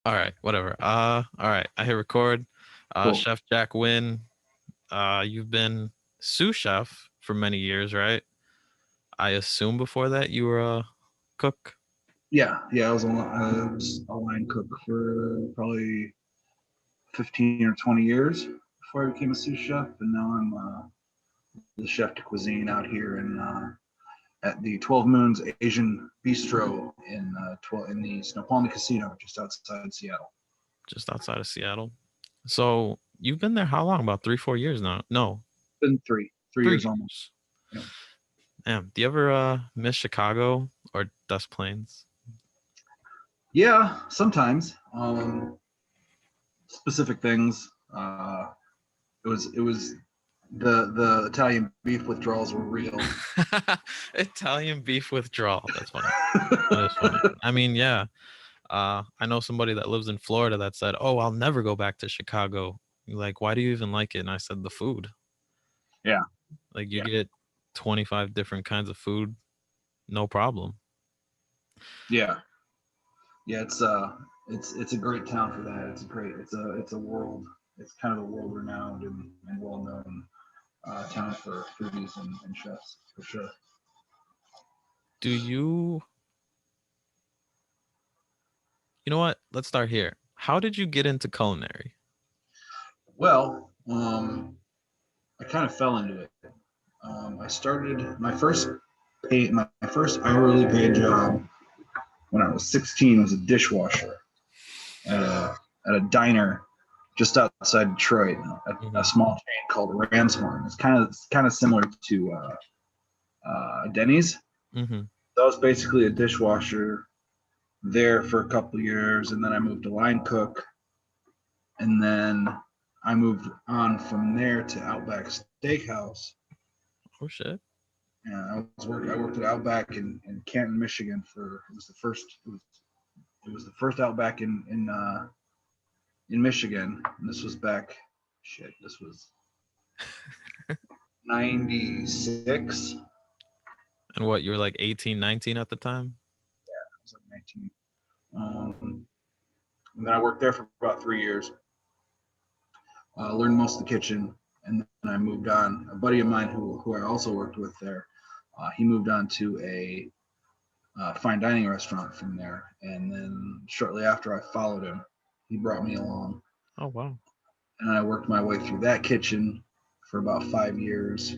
All right, whatever. All right. I hit record. Cool. Chef Jack Wynne. You've been sous chef for many years, right? I assume before that you were a cook. Yeah. I was a line cook for probably 15 or 20 years before I became a sous chef, and now I'm the chef de cuisine out here at the 12 Moons Asian Bistro in the Snoqualmie Casino just outside Seattle. Just outside of Seattle. So you've been there how long? About 3, 4 years now? No, Been three three years almost. years. Yeah. Damn. Do you ever miss Chicago or Des Plaines? Yeah, sometimes. Specific things. It was the Italian beef withdrawals were real. Italian beef withdrawal. That's funny. That is funny. I mean, yeah. I know somebody that lives in Florida that said, "Oh, I'll never go back to Chicago." Like, why do you even like it? And I said, "The food. Yeah, Like, you yeah, get 25 different kinds of food, no problem." yeah. Yeah, it's a great town for that. It's a world. It's kind of a world renowned and well known town for foodies and chefs for sure. Do you? You know what? Let's start here. How did you get into culinary? Well, I kind of fell into it. I started my first hourly paid job when I was 16 was a dishwasher at a diner just outside Detroit, a Hmm. small chain called Ramshorn. It's kind of similar to Denny's. Hmm. That was basically a dishwasher there for a couple of years, and then I moved to line cook, and then I moved on from there to Outback Steakhouse. Oh shit. And I worked at Outback in Canton, Michigan for it was the first Outback in Michigan, and this was back shit. This was 96. And what? You were like 18, 19 at the time? I was like 19. And then I worked there for about 3 years. Learned most of the kitchen, and then I moved on. A buddy of mine who I also worked with there, he moved on to a fine dining restaurant from there, and then shortly after I followed him, he brought me along, Oh wow. and I worked my way through that kitchen for about 5 years.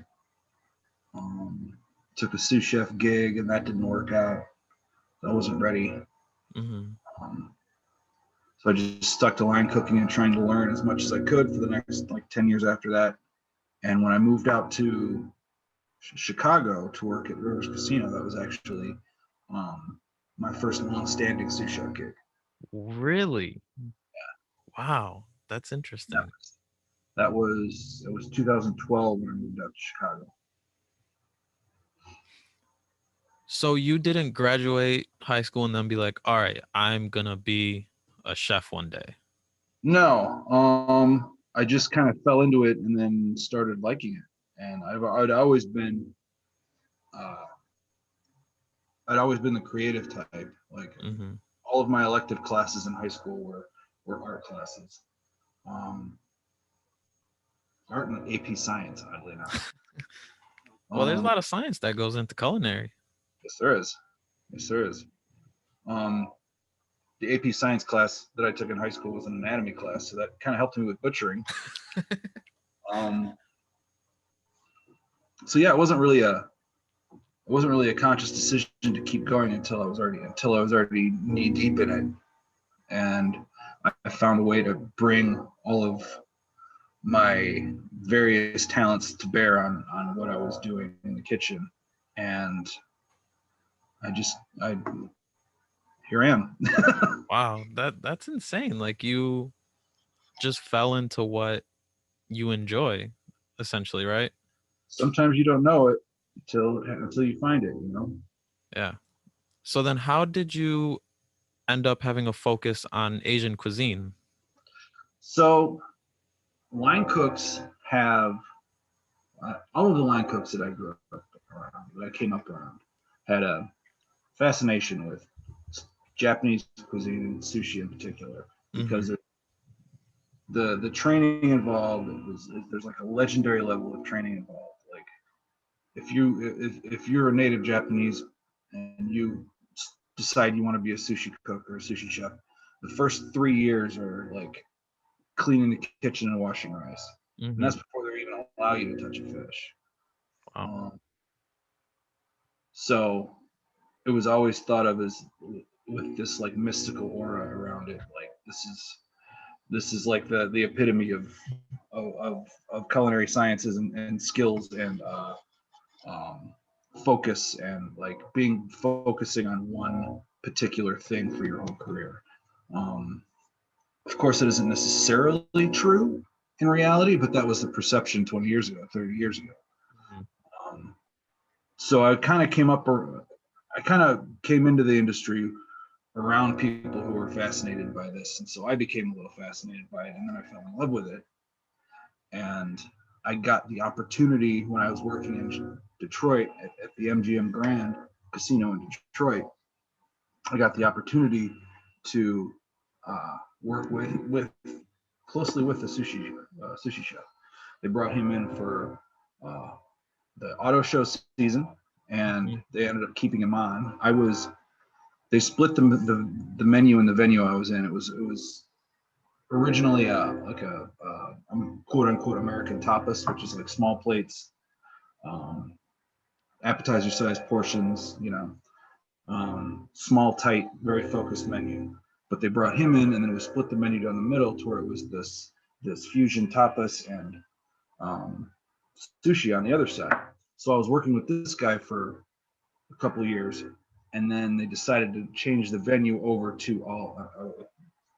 Um, Took a sous chef gig, and that didn't work out. I wasn't ready. Hmm. Um, so I just stuck to line cooking and trying to learn as much as I could for the next like 10 years after that. And when I moved out to Chicago to work at Rivers Casino, that was actually um, my first long-standing sous chef gig. Really? Wow. That's That interesting. was it was 2012 when I moved out to Chicago. So you didn't graduate high school and then be like, all right, I'm gonna be a chef one day. No, I just kind of fell into it and then started liking it. And I'd always been uh, the creative type. Like Hmm. all of my elective classes in high school were art classes. Um, Art and AP Science, oddly enough. Well, there's a Um, lot of science that goes into culinary. yes, there is. Yes, there is. Um, the AP Science class that I took in high school was an anatomy class, so that kind of helped me with butchering. Um, so yeah, it wasn't really a conscious decision to keep going until I was already knee deep in it, and I found a way to bring all of my various talents to bear on what I was doing in the kitchen, and I here I am. Wow, that's insane. Like you just fell into what you enjoy, essentially, right? Sometimes you don't know it until you find it. Yeah. So then how did you end up having a focus on Asian cuisine? So line cooks have all of the line cooks that I grew up around, that I came up around, had a fascination with Japanese cuisine and sushi in particular, Mm-hmm. because the training involved there's like a legendary level of training involved. Like if you're a native Japanese and you decide you want to be a sushi cook or a sushi chef, the first 3 years are like cleaning the kitchen and washing rice, and Mm-hmm. that's before they even allow you to touch a fish. Wow. Um, so it was always thought of as with this like mystical aura around it. Like this is like the epitome of culinary sciences and skills and um, focus and like focusing on one particular thing for your whole career. Um, of course, it isn't necessarily true in reality, but that was the perception 20 years ago, 30 years ago. Mm-hmm. Um, so I kind of came into the industry around people who were fascinated by this, and so I became a little fascinated by it, and then I fell in love with it. And I got the opportunity when I was working in Detroit at the MGM Grand Casino in Detroit. I got the opportunity to work with closely with the sushi chef. They brought him in for uh, the auto show season, and they ended up keeping him on. They split the menu in the venue I was in. It was originally like a quote unquote American tapas, which is like small plates, um, appetizer sized portions, small, tight, very focused menu. But they brought him in, and then we split the menu down the middle to where it was this fusion tapas and um, sushi on the other side. So I was working with this guy for a couple of years, and then they decided to change the venue over to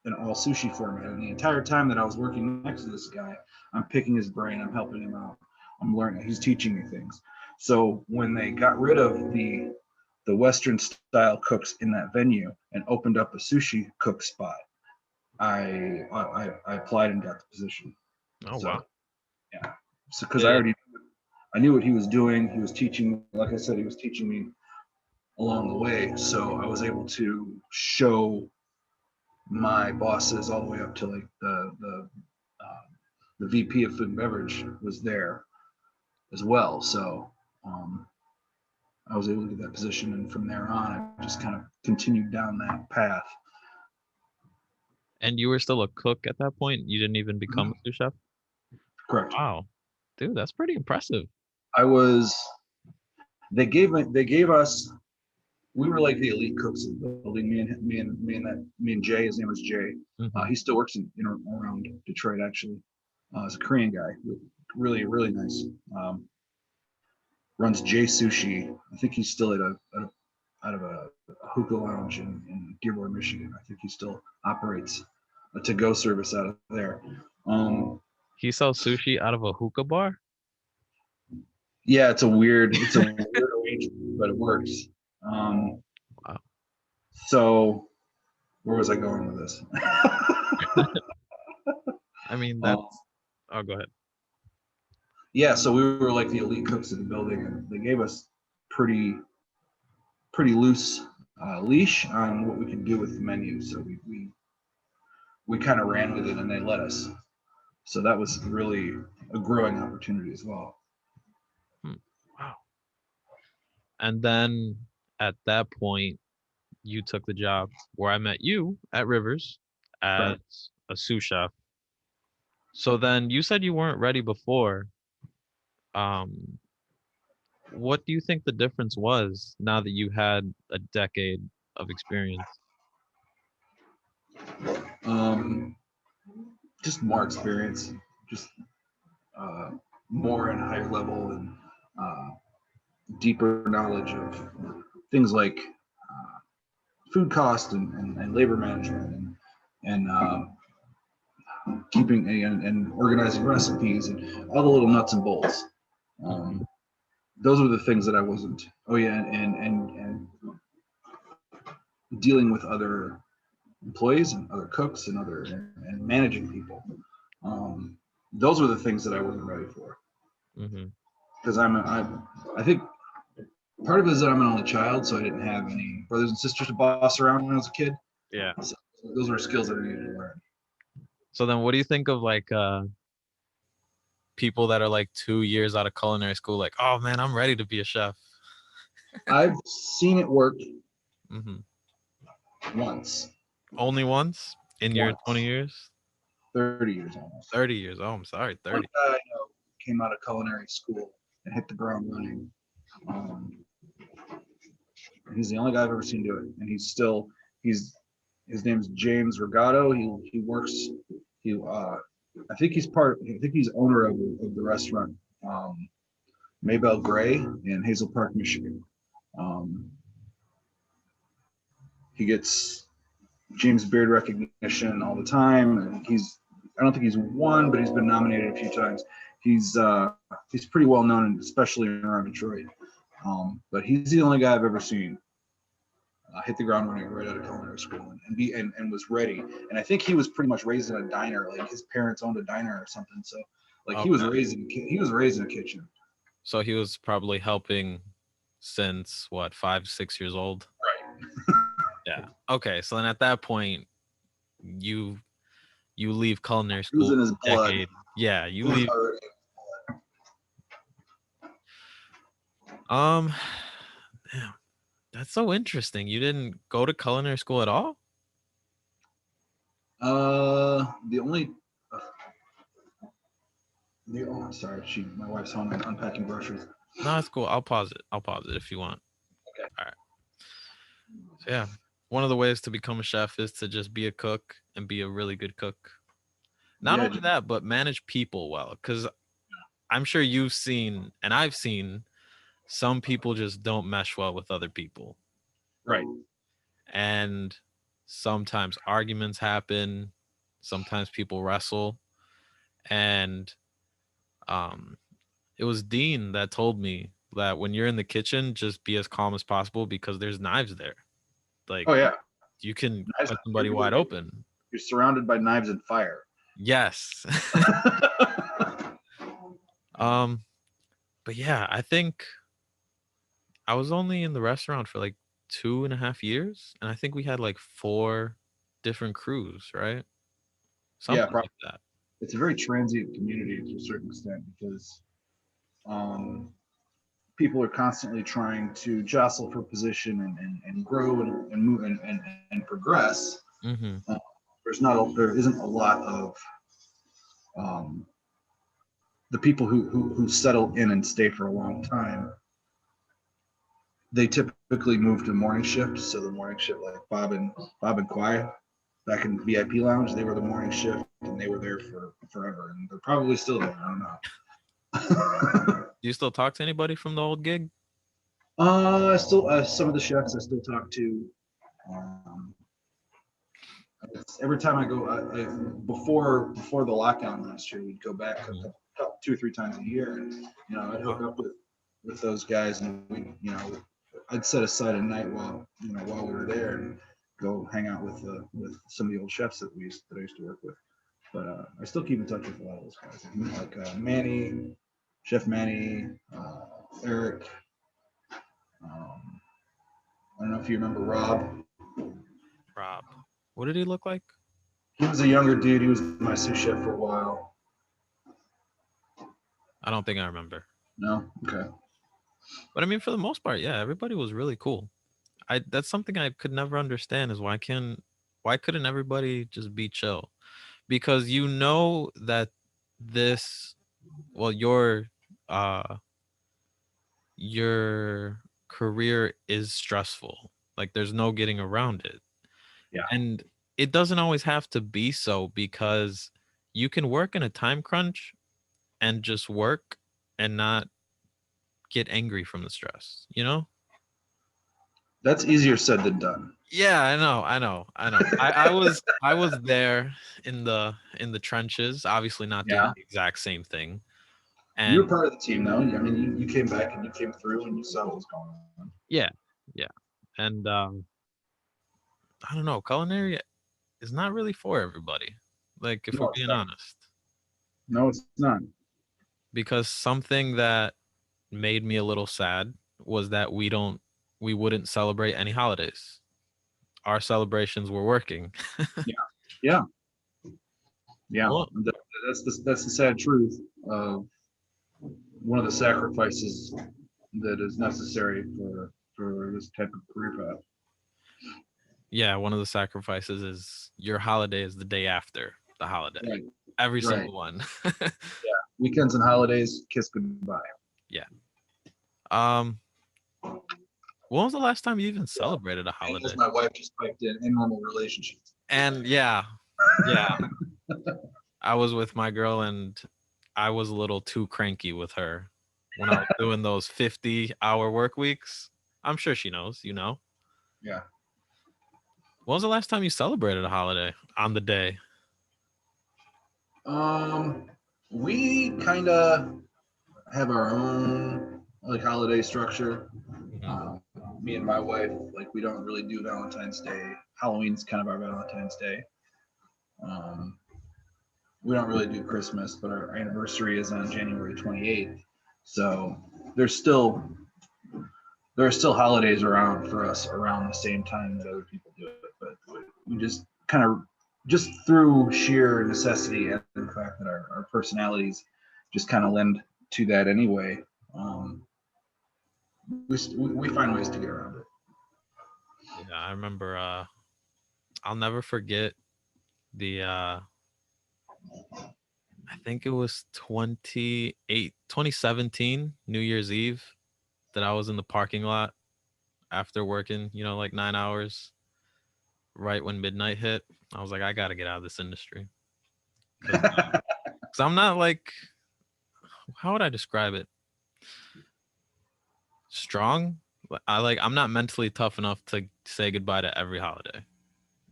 an all sushi format. And the entire time that I was working next to this guy, I'm picking his brain, I'm helping him out, I'm learning, he's teaching me things. So when they got rid of the Western style cooks in that venue and opened up a sushi cook spot, I applied and got the position. Oh So wow. yeah, so because Yeah. I knew what he was doing. He was teaching, like I said, he was teaching me along the way. So I was able to show my bosses all the way up to like the VP of food and beverage was there as well. So um, I was able to get that position, and from there on, I just kind of continued down that path. And you were still a cook at that point? You didn't even become a sous chef? Correct. Wow. Dude, that's pretty impressive. I was. They gave us. We were like the elite cooks of the building. Me and Jay. His name was Jay. Mm-hmm. He still works in around Detroit actually. He's a Korean guy. Really really nice. Runs J Sushi. I think he's still out of a hookah lounge in Dearborn, Michigan. I think he still operates a to-go service out of there. Um, He sells sushi out of a hookah bar? yeah, it's a weird arrangement, but it works. Um, Wow. so where was I going with this? I mean, um, that's oh, go ahead. yeah, so we were like the elite cooks of the building, and they gave us pretty pretty loose leash on what we could do with the menu. So we kind of ran with it, and they let us. So that was really a growing opportunity as well. Hmm. Wow. And then at that point, you took the job where I met you at Rivers as Right. a sous chef. So then you said you weren't ready before. Um, what do you think the difference was now that you had a decade of experience? Um, just more experience, just uh, more and higher level and uh, deeper knowledge of things like food cost and labor management and keeping and organizing recipes and all the little nuts and bolts. Hmm. Um, those were the things that I wasn't. Oh yeah, and dealing with other employees and other cooks and other and managing people. Those were the things that I wasn't ready for Hmm. because I think Part of it is that I'm an only child, so I didn't have any brothers and sisters to boss around when I was a kid. Yeah. So those are skills that I needed to learn. So then what do you think of like people that are like 2 years out of culinary school, like, oh man, I'm ready to be a chef? I've seen it work Hmm. once, Only once in your 20 once, years? 30 years almost. 30 years. Oh, I'm sorry, One 30. guy I know came out of culinary school and hit the ground running. Um, he's the only guy I've ever seen do it, and he's his name's James Regato. He works. He I think he's owner of the restaurant, Maybell Gray in Hazel Park, Michigan. Um, he gets James Beard recognition all the time, and I don't think he's won, but he's been nominated a few times. He's pretty well known, especially around Detroit. But he's the only guy I've ever seen hit the ground running right out of culinary school and was ready. And I think he was pretty much raised in a diner, like his parents owned a diner or something. So like Okay. he was raised in a kitchen. So he was probably helping since what, 5, 6 years old? Right. Yeah. Okay. So then at that point, you leave culinary He was school in his blood. decade. Yeah, you He was leave. already. Um, damn, that's so interesting. You didn't go to culinary school at all? The only sorry, my wife's home and unpacking groceries. No, that's cool. I'll pause it. I'll pause it if you want. Okay. All right. So yeah, one of the ways to become a chef is to just be a cook and be a really good cook. Not Yeah, only that, but manage people well. Because I'm sure you've seen, and I've seen, some people just don't mesh well with other people. right. And sometimes arguments happen. Sometimes people wrestle. And um, it was Dean that told me that when you're in the kitchen, just be as calm as possible because there's knives there. Like Oh yeah. you can Knives, cut somebody wide open. you're surrounded by knives and fire. Yes. um, but yeah, I think I was only in the restaurant for like 2.5 years, and I think we had like 4 different crews, right? Yeah, Something like that. it's a very transient community to a certain extent because people are constantly trying to jostle for position and grow and move and progress. Mm-hmm. Uh, there isn't a lot of um, the people who settle in and stay for a long time. They typically move to morning shift. So the morning shift, like Bob and Quiet back in the VIP lounge, they were the morning shift and they were there for forever, and they're probably still there. I don't know. Do you still talk to anybody from the old gig? Still, some of the chefs I still talk to. Um, every time I go, before the lockdown last year, we'd go back Mhm. 2 or 3 times a year, and I'd hook Wow. up with those guys, and I'd set aside a night while we were there and go hang out with some of the old chefs that I used to work with. But I still keep in touch with a lot of those guys, like Manny, Chef Manny, Eric. I don't know if you remember Rob. Rob. What did he look like? He was a younger dude. He was my sous chef for a while. I don't think I remember. No, okay. But I mean, for the most part, yeah, everybody was really cool. That's something I could never understand is why couldn't everybody just be chill? Because you know that this well uh your career is stressful. Like there's no getting around it. Yeah, And it doesn't always have to be so because you can work in a time crunch and just work and not get angry from the stress, you know? that's easier said than done. Yeah, I know. I was there in the trenches, obviously not doing Yeah, the exact same thing. you were And part of the team, though. I mean, you came back and you came through and you saw what was going on. yeah, yeah. And I don't know, culinary is not really for everybody. Like if we're No, it's being not. honest. No, it's not. Because something that made me a little sad was that we wouldn't celebrate any holidays. Our celebrations were working. Yeah, yeah, yeah. Well, That's the sad truth of one of the sacrifices that is necessary for this type of career path. yeah, one of the sacrifices is your holiday is the day after the holiday. Right, Every right. single one. Yeah, weekends and holidays, kiss goodbye. Yeah. Um, when was the last time you even Yeah, celebrated a holiday? as my wife just piped in normal relationships. And yeah, yeah, I was with my girl and I was a little too cranky with her when I was doing those 50-hour work weeks. I'm sure she knows, you know. Yeah. When was the last time you celebrated a holiday on the day? Um, we kind of have our own like holiday structure. Mhm. Um, Me and my wife, like we don't really do Valentine's Day. Halloween's kind of our Valentine's Day. Um, we don't really do Christmas, but our anniversary is on January 28th. So there's still there are still holidays around for us around the same time that other people do it, but we just kind of just through sheer necessity and the fact that our personalities just kind of lend to that anyway. Um, we find ways to get around it. Yeah, I remember I'll never forget the I think it was 2017 New Year's Eve that I was in the parking lot after working, like 9 hours, right when midnight hit. I was like, I got to get out of this industry because I'm not like, how would I describe it? Strong. I'm not mentally tough enough to say goodbye to every holiday,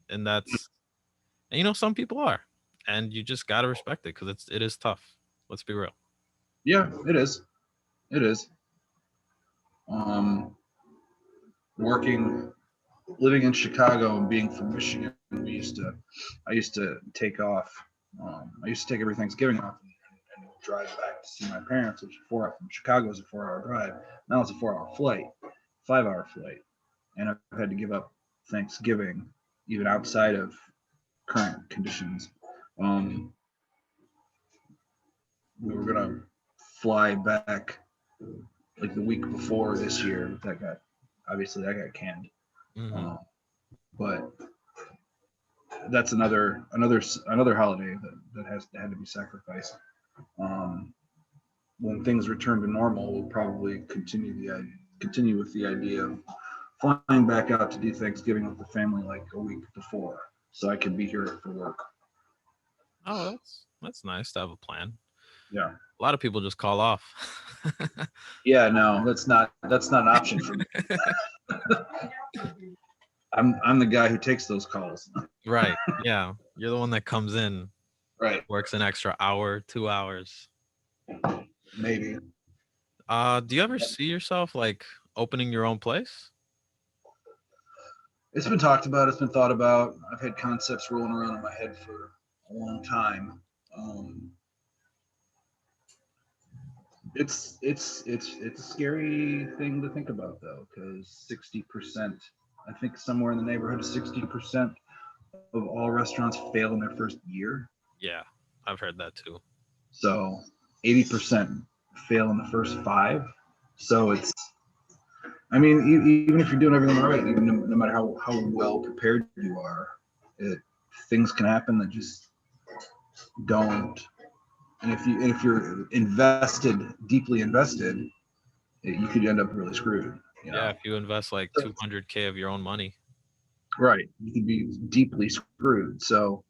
and some people are, and you just gotta respect it because it is tough. Let's be real. Yeah, it is. It is. Um, Working, living in Chicago and being from Michigan, I used to take off. I used to take every Thanksgiving off and drive back to see my parents, which from Chicago is a 4 hour drive. Now it's a 4 hour flight, 5 hour flight, and I've had to give up Thanksgiving even outside of current conditions. Um, we were gonna fly back like the week before this year. That got canned. Hmm. Um, but that's another holiday that had to be sacrificed. Um, when things return to normal, we'll probably continue with the idea of flying back out to do Thanksgiving with the family like a week before, so I can be here for work. Oh, that's nice to have a plan. Yeah. A lot of people just call off. Yeah. No, that's not an option for me. I'm the guy who takes those calls. Right. Yeah. You're the one that comes in, Right. works an extra hour, 2 hours. Maybe. Do you ever see yourself like opening your own place? It's been talked about. It's been thought about. I've had concepts rolling around in my head for a long time. Um, it's a scary thing to think about though, because 60%, I think somewhere in the neighborhood of 60% of all restaurants fail in their first year. Yeah, I've heard that too. So 80% fail in the first 5. So it's, I mean, even if you're doing everything right, even no matter how well prepared you are, it, things can happen that just don't. And if you're deeply invested, you could end up really screwed. You Yeah, know, if you invest like 200K of your own money. right? You could be deeply screwed. So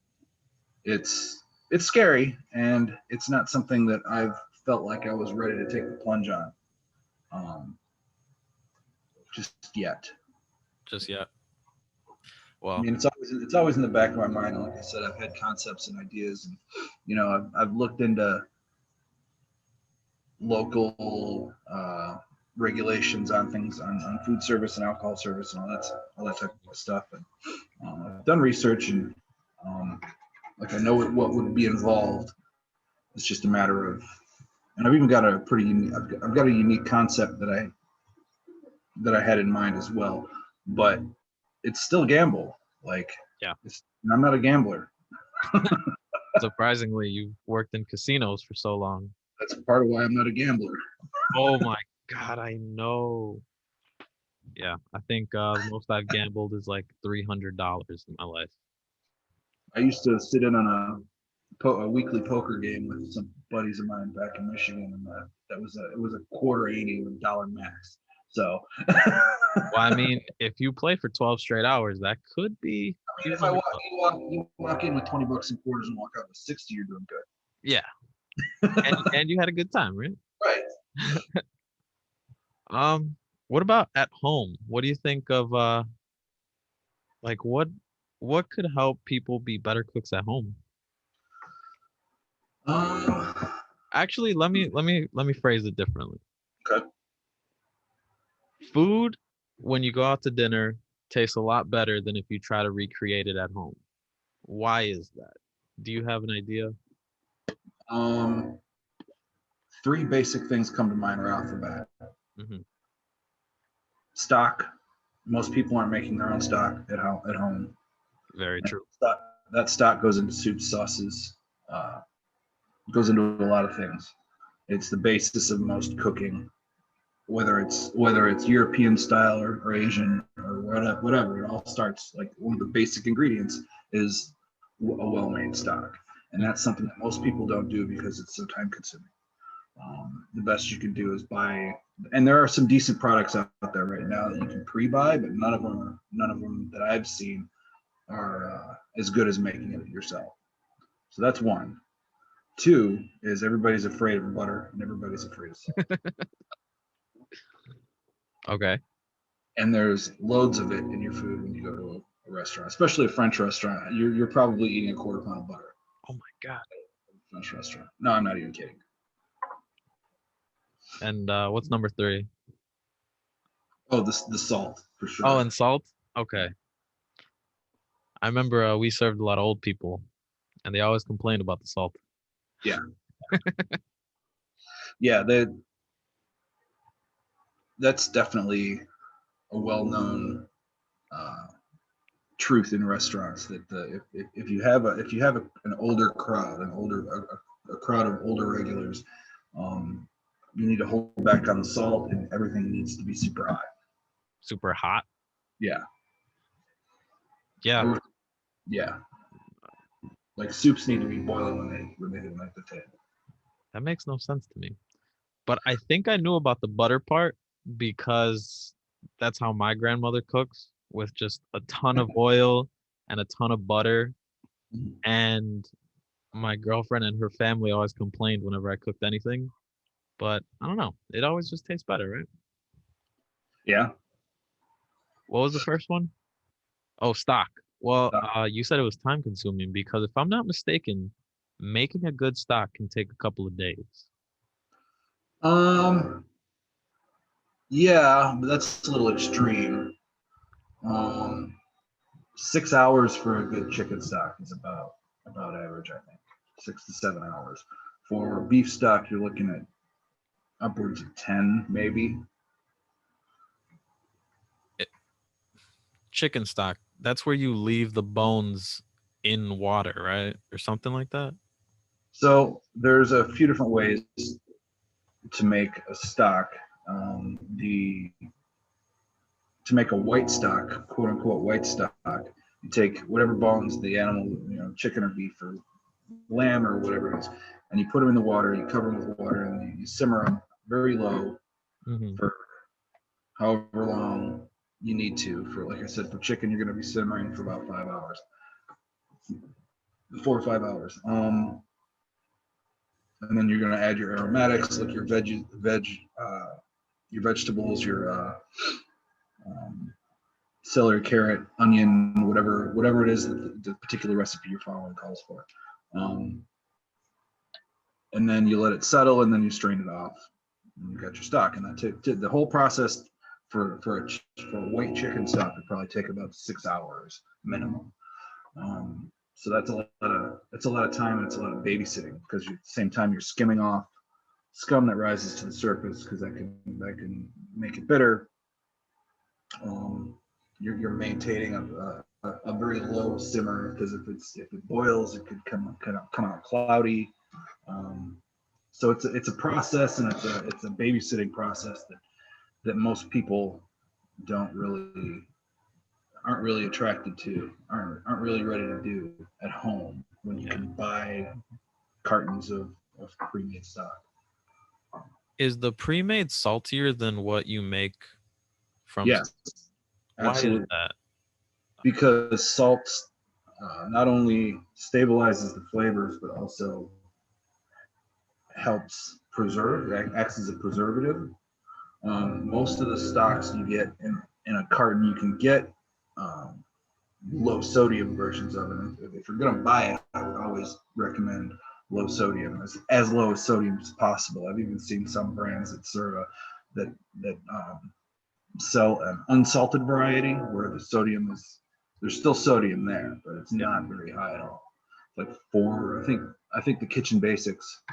it's scary, and it's not something that I've felt like I was ready to take the plunge on, just yet. Just yet. I Well, mean, it's always in the back of my mind. And like I said, I've had concepts and ideas, and I've looked into local regulations on things on food service and alcohol service and all that type of stuff. And I've done research, and um, like I know what would be involved. It's just a matter of, and I've even got a pretty unique. I've got a unique concept that that I had in mind as well. But it's still a gamble. Like, Yeah. I'm not a gambler. Surprisingly, you've worked in casinos for so long. That's part of why I'm not a gambler. Oh my God, I know. Yeah, I think the most I've gambled is like $300 in my life. I used to sit in on a weekly poker game with some buddies of mine back in Michigan, and it was a quarter 80 with dollar max. So, Well, I mean, if you play for 12 straight hours, that could be a few if hundred. you walk in with 20 bucks in quarters and walk out with 60, you're doing good. Yeah, and you had a good time, right? Right. What about at home? What do you think of like what could help people be better cooks at home? Um, Actually, let me phrase it differently. okay. Food when you go out to dinner tastes a lot better than if you try to recreate it at home. Why is that? Do you have an idea? Um, Three basic things come to mind right off the bat. Hmm. Stock. Most people aren't making their own stock at home. Very true. That stock goes into soups, sauces, goes into a lot of things. It's the basis of most cooking, whether it's European style or Asian or whatever. It all starts, like, one of the basic ingredients is a well-made stock, and that's something that most people don't do because it's so time consuming. The best you can do is buy, and there are some decent products out there right now that you can pre-buy, but none of them that I've seen are as good as making it yourself. So that's one. Two is everybody's afraid of butter and everybody's afraid of salt. Okay. And there's loads of it in your food when you go to a restaurant, especially a French restaurant. You're probably eating a quarter pound of butter. Oh my God. French restaurant. No, I'm not even kidding. And what's number three? Oh, the salt for Oh, sure. and salt? Okay. I remember we served a lot of old people and they always complained about the salt. Yeah, yeah. That's definitely a well-known uh, truth in restaurants that if you have an older crowd, a crowd of older regulars, um, you need to hold back on the salt, and everything needs to be super hot. Super hot. Yeah, Yeah, yeah. Like, soups need to be boiling when they hit them at the table. that makes no sense to me. But I think I knew about the butter part because that's how my grandmother cooks with just a ton of oil and a ton of butter. And my girlfriend and her family always complained whenever I cooked anything. But I don't know. It always just tastes better, right? Yeah. What was the first one? Oh, stock. Well, Uh, you said it was time consuming because if I'm not mistaken, making a good stock can take a couple of days. Um, yeah, but that's a little extreme. Um, 6 hours for a good chicken stock is about average, I think. 6 to 7 hours. For beef stock, you're looking at upwards of 10, maybe. It, chicken stock, that's where you leave the bones in water, right? Or something like that. So there's a few different ways to make a stock. The To make a white stock, quote unquote white stock, you take whatever bones the animal, chicken or beef or lamb or whatever it is, and you put them in the water. You cover them with water, and you simmer them very low Hmm. for however long you need to. For, like I said, for chicken, you're going to be simmering for about 5 hours, 4 or 5 hours. And then you're going to add your aromatics, like your your vegetables, your um, celery, carrot, onion, whatever it is that the particular recipe you're following calls for. Um, and then you let it settle, and then you strain it off. And you got your stock, and the whole process for a white chicken stock would probably take about 6 hours minimum. So that's a lot of time, and it's a lot of babysitting, because at the same time you're skimming off scum that rises to the surface, because that can make it bitter. You're maintaining a very low simmer because if it boils, it could come out cloudy. Um, so it's a process, and it's a babysitting process that most people don't really aren't really attracted to, aren't really ready to do at home when you Yeah. can buy cartons of pre-made stock. Is the pre-made saltier than what you make from? Yes, Why is absolutely. that? Because salt not only stabilizes the flavors, but also helps preserve, acts as a preservative. Most of the stocks you get in a carton, you can get um, low sodium versions of it. If you're going to buy it, I would always recommend low sodium, as low as sodium as possible. I've even seen some brands that serve that sell an unsalted variety where the sodium is there's still sodium there, but it's Yeah. not very high at all. It's like four. I think the Kitchen Basics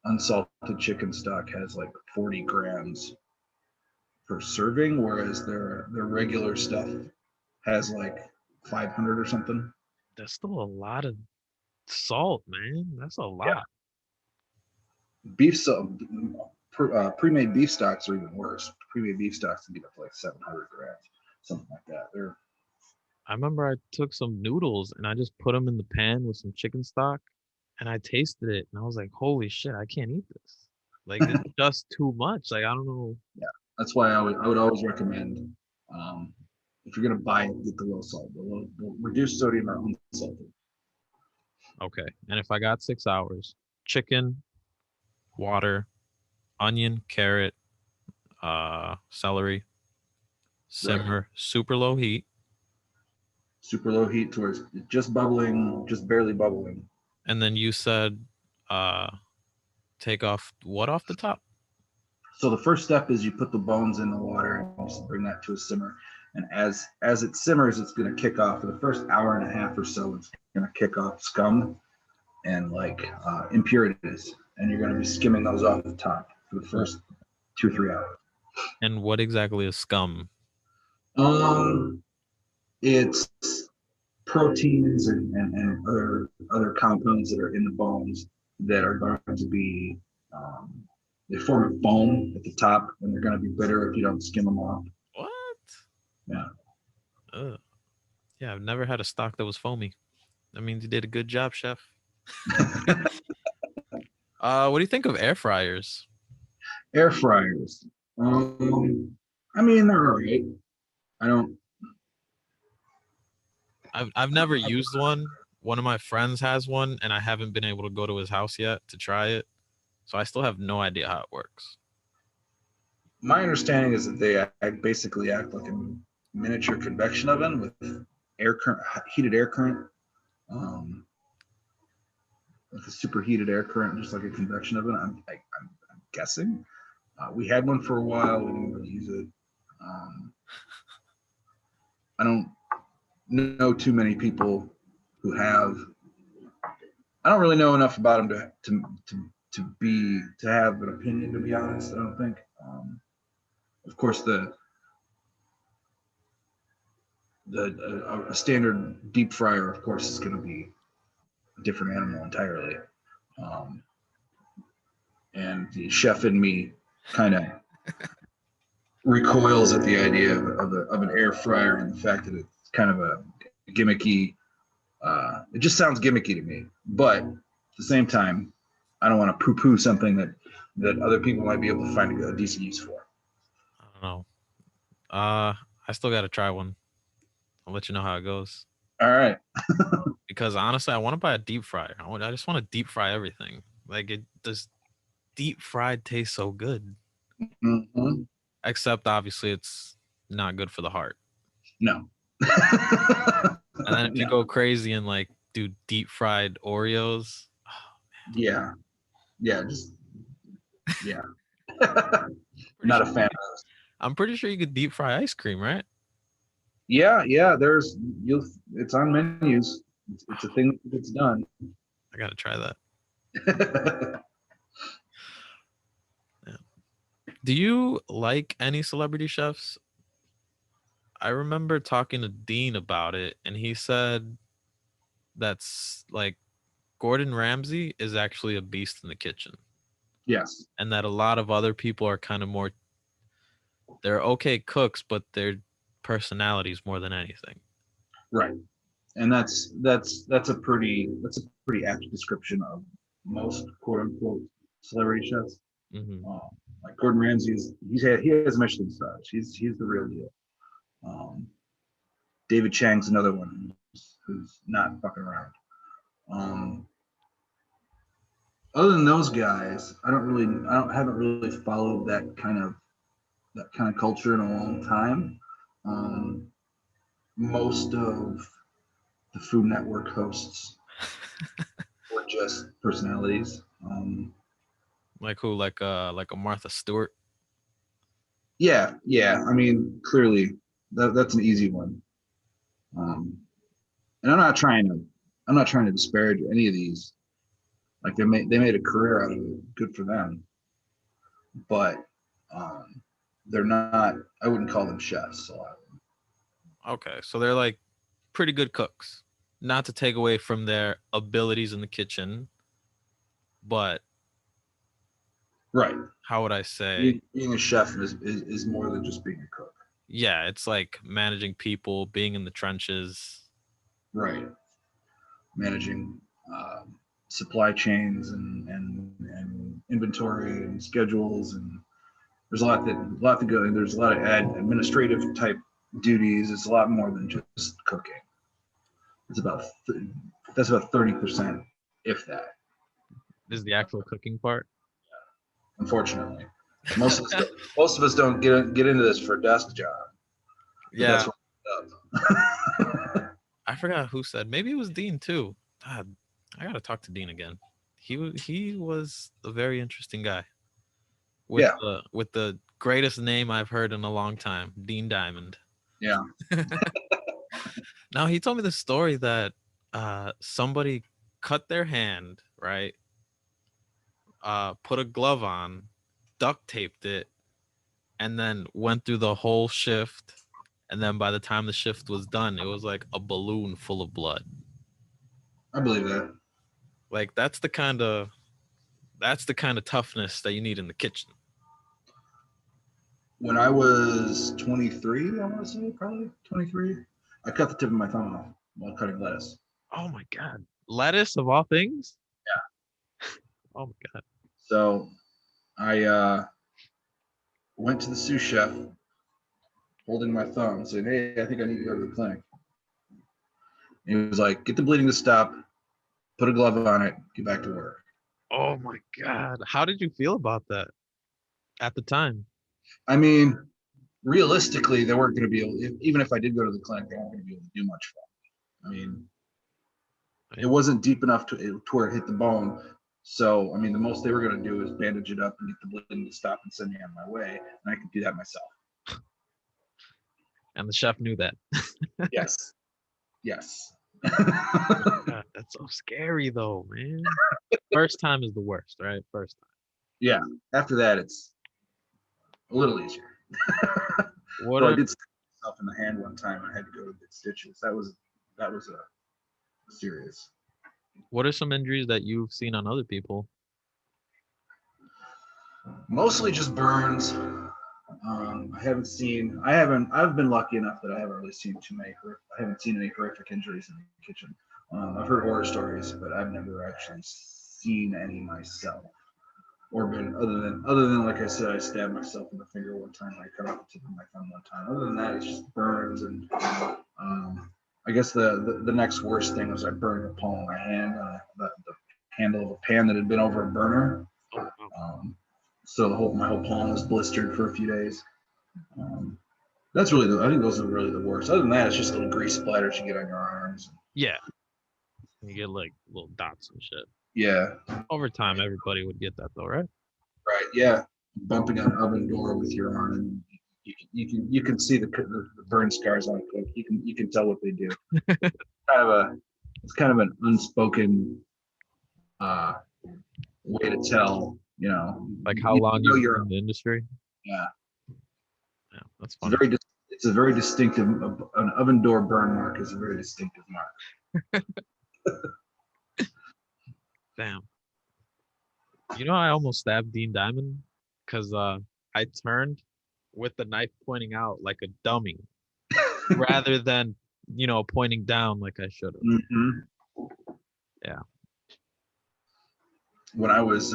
unsalted chicken stock has like 40 grams per serving, whereas their regular stuff has like 500 or something. That's still a lot of salt, man. That's a Yeah. lot. Beef so pre-made beef stocks are even worse. Pre-made beef stocks can get up to like 700 grams, something like that. They're I remember I took some noodles and I just put them in the pan with some chicken stock and I tasted it and I was like, holy shit, I can't eat this. Like it's just too much. Like I don't know. yeah. That's why I would always recommend um, if you're gonna buy it, get the low salt, the reduced sodium or unsalted. Okay. And if I got 6 hours, chicken, water, onion, carrot, celery, Right. simmer, super low heat. Super low heat towards just bubbling, just barely bubbling. And then you said uh take off what off the top? So the first step is you put the bones in the water and just bring that to a simmer. And as it simmers, it's going to kick off for the first hour and a half or so. It's going to kick off scum and like impurities, and you're going to be skimming those off the top for the first 2 or 3 hours. And what exactly is scum? Um, it's proteins and other compounds that are in the bones that are going to be they form a foam at the top, and they're going to be bitter if you don't skim them off. What? Yeah. Ugh. Yeah, I've never had a stock that was foamy. That means you did a good job, chef. What do you think of air fryers? Air fryers. I mean, they're all right. I don't. I've never used one. One of my friends has one, and I haven't been able to go to his house yet to try it. So I still have no idea how it works. My understanding is that they basically act like a miniature convection oven with air current, heated air current, um, like a superheated air current, just like a convection oven. I'm guessing. We had one for a while. We didn't really use it. Um, I don't know too many people who have. I don't really know enough about them to have an opinion. To be honest, I don't think. Of course, a standard deep fryer, of course, is going to be a different animal entirely. Um, and the chef in me kind of recoils at the idea of an air fryer and the fact that it's kind of a gimmicky. It just sounds gimmicky to me. But at the same time, I don't want to poo-poo something that other people might be able to find a decent use for. I don't know. I still got to try one. I'll let you know how it goes. All right. Because honestly, I want to buy a deep fryer. I just want to deep fry everything. Like it does. Deep fried tastes so good. Mm-hmm. Except obviously, it's not good for the heart. No. And then if you No. go crazy and like do deep fried Oreos, Yeah. Yeah. Just yeah. pretty Not a sure fan. I'm pretty sure you could deep fry ice cream, right? Yeah. Yeah. There's you. It's on menus. It's a thing that's done. I gotta try that. Yeah. Do you like any celebrity chefs? I remember talking to Dean about it, and he said that's like Gordon Ramsay is actually a beast in the kitchen, Yes. and that a lot of other people are kind of more, they're okay cooks, but their personalities more than anything. Right. And that's a pretty apt description of most quote unquote celebrity chefs. Hmm. Um, like Gordon Ramsay he has Michelin stars. He's the real deal. Um, David Chang's another one who's not fucking around. Um, Other than those guys, I haven't really followed that kind of culture in a long time. Um, Most of the Food Network hosts were just personalities. Like who? Like a Martha Stewart. Yeah. I mean, clearly that's an easy one. Um, and I'm not trying to disparage any of these. Like they made a career out of it. Good for them. But um, they're not. I wouldn't call them chefs. A lot of them. Okay, so they're like pretty good cooks. Not to take away from their abilities in the kitchen, but Right. how would I say? Being a chef is more than just being a cook. Yeah, it's like managing people, being in the trenches. Right. Managing supply chains and inventory and schedules, and there's a lot to go. And there's a lot of administrative type duties. It's a lot more than just cooking. It's about that's about 30%, if that. Is the actual cooking part. Unfortunately, most of us don't get into this for a desk job, but Yeah, that's what up. I forgot who said. Maybe it was Dean too. God, I gotta talk to Dean again. He was a very interesting guy with Yeah, the greatest name I've heard in a long time, Dean Diamond. yeah. Now he told me the story that somebody cut their hand, right? Put a glove on, duct taped it, and then went through the whole shift. And then by the time the shift was done, it was like a balloon full of blood. I believe that. Like that's the kind of toughness that you need in the kitchen. When I was 23, I want to say probably 23, I cut the tip of my thumb off while cutting lettuce. Oh my god. Lettuce of all things? Oh my god. So I went to the sous chef holding my thumb, saying, "Hey, I think I need to go to the clinic." And he was like, "Get the bleeding to stop, put a glove on it, get back to work." Oh my god. How did you feel about that at the time? I mean, realistically, they weren't going to be able. Even if I did go to the clinic, they weren't going to be able to do much for me. I mean, it wasn't deep enough to where it hit the bone. So, I mean, the most they were going to do is bandage it up and get the bleeding to stop and send me on my way, and I could do that myself. And the chef knew that. Yes. Yes. God, that's so scary though, man. First time is the worst, right? First time. Yeah. After that, it's a little easier. What Though I are did stab myself in the hand one time. I had to go to get stitches. That was a serious. what are some injuries that you've seen on other people? Mostly just burns. I've been lucky enough that I haven't really seen too many. I haven't seen any horrific injuries in the kitchen. I've heard horror stories, but I've never actually seen any myself. Or been other than like I said, I stabbed myself in the finger one time. I cut off the tip of my thumb one time. Other than that, it's just burns and I guess the next worst thing was I burned the palm of my hand, the handle of a pan that had been over a burner. Oh, wow. Um, so my whole palm was blistered for a few days. Um, I think those are really the worst. Other than that, it's just little grease splatters you get on your arms. Yeah. You get like little dots and shit. Yeah, Over time, everybody would get that though, right? right. Yeah, bumping an oven door with your arm, and you can see the burn scars on it. You can tell what they do. kind of a it's kind of an unspoken uh, way to tell. You know, Like how you long know you've you're been in the industry. yeah. Yeah, that's It's funny. very It's a very distinctive. An oven door burn mark is a very distinctive mark. Damn. You know, I almost stabbed Dean Diamond because I turned with the knife pointing out like a dummy rather than, pointing down like I should have. Mhm. Yeah. When I was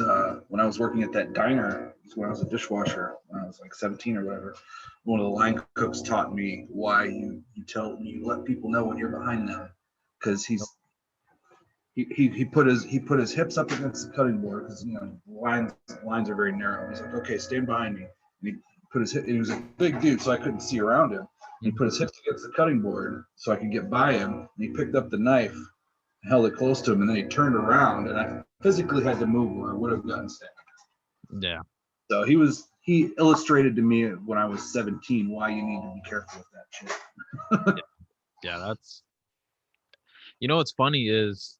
working at that diner, when I was a dishwasher, when I was like 17 or whatever, one of the line cooks taught me why you let people know when you're behind them, because he put his hips up against the cutting board, because lines are very narrow. He's like, okay, stand behind me. And he put his hip. He was a big dude, so I couldn't see around him. And he put his hips against the cutting board so I could get by him. And he picked up the knife, held it close to him, and then he turned around, and I physically had to move or I would have gotten stabbed. Yeah. So he illustrated to me when I was 17 why you need to be careful with that shit. Yeah, what's funny is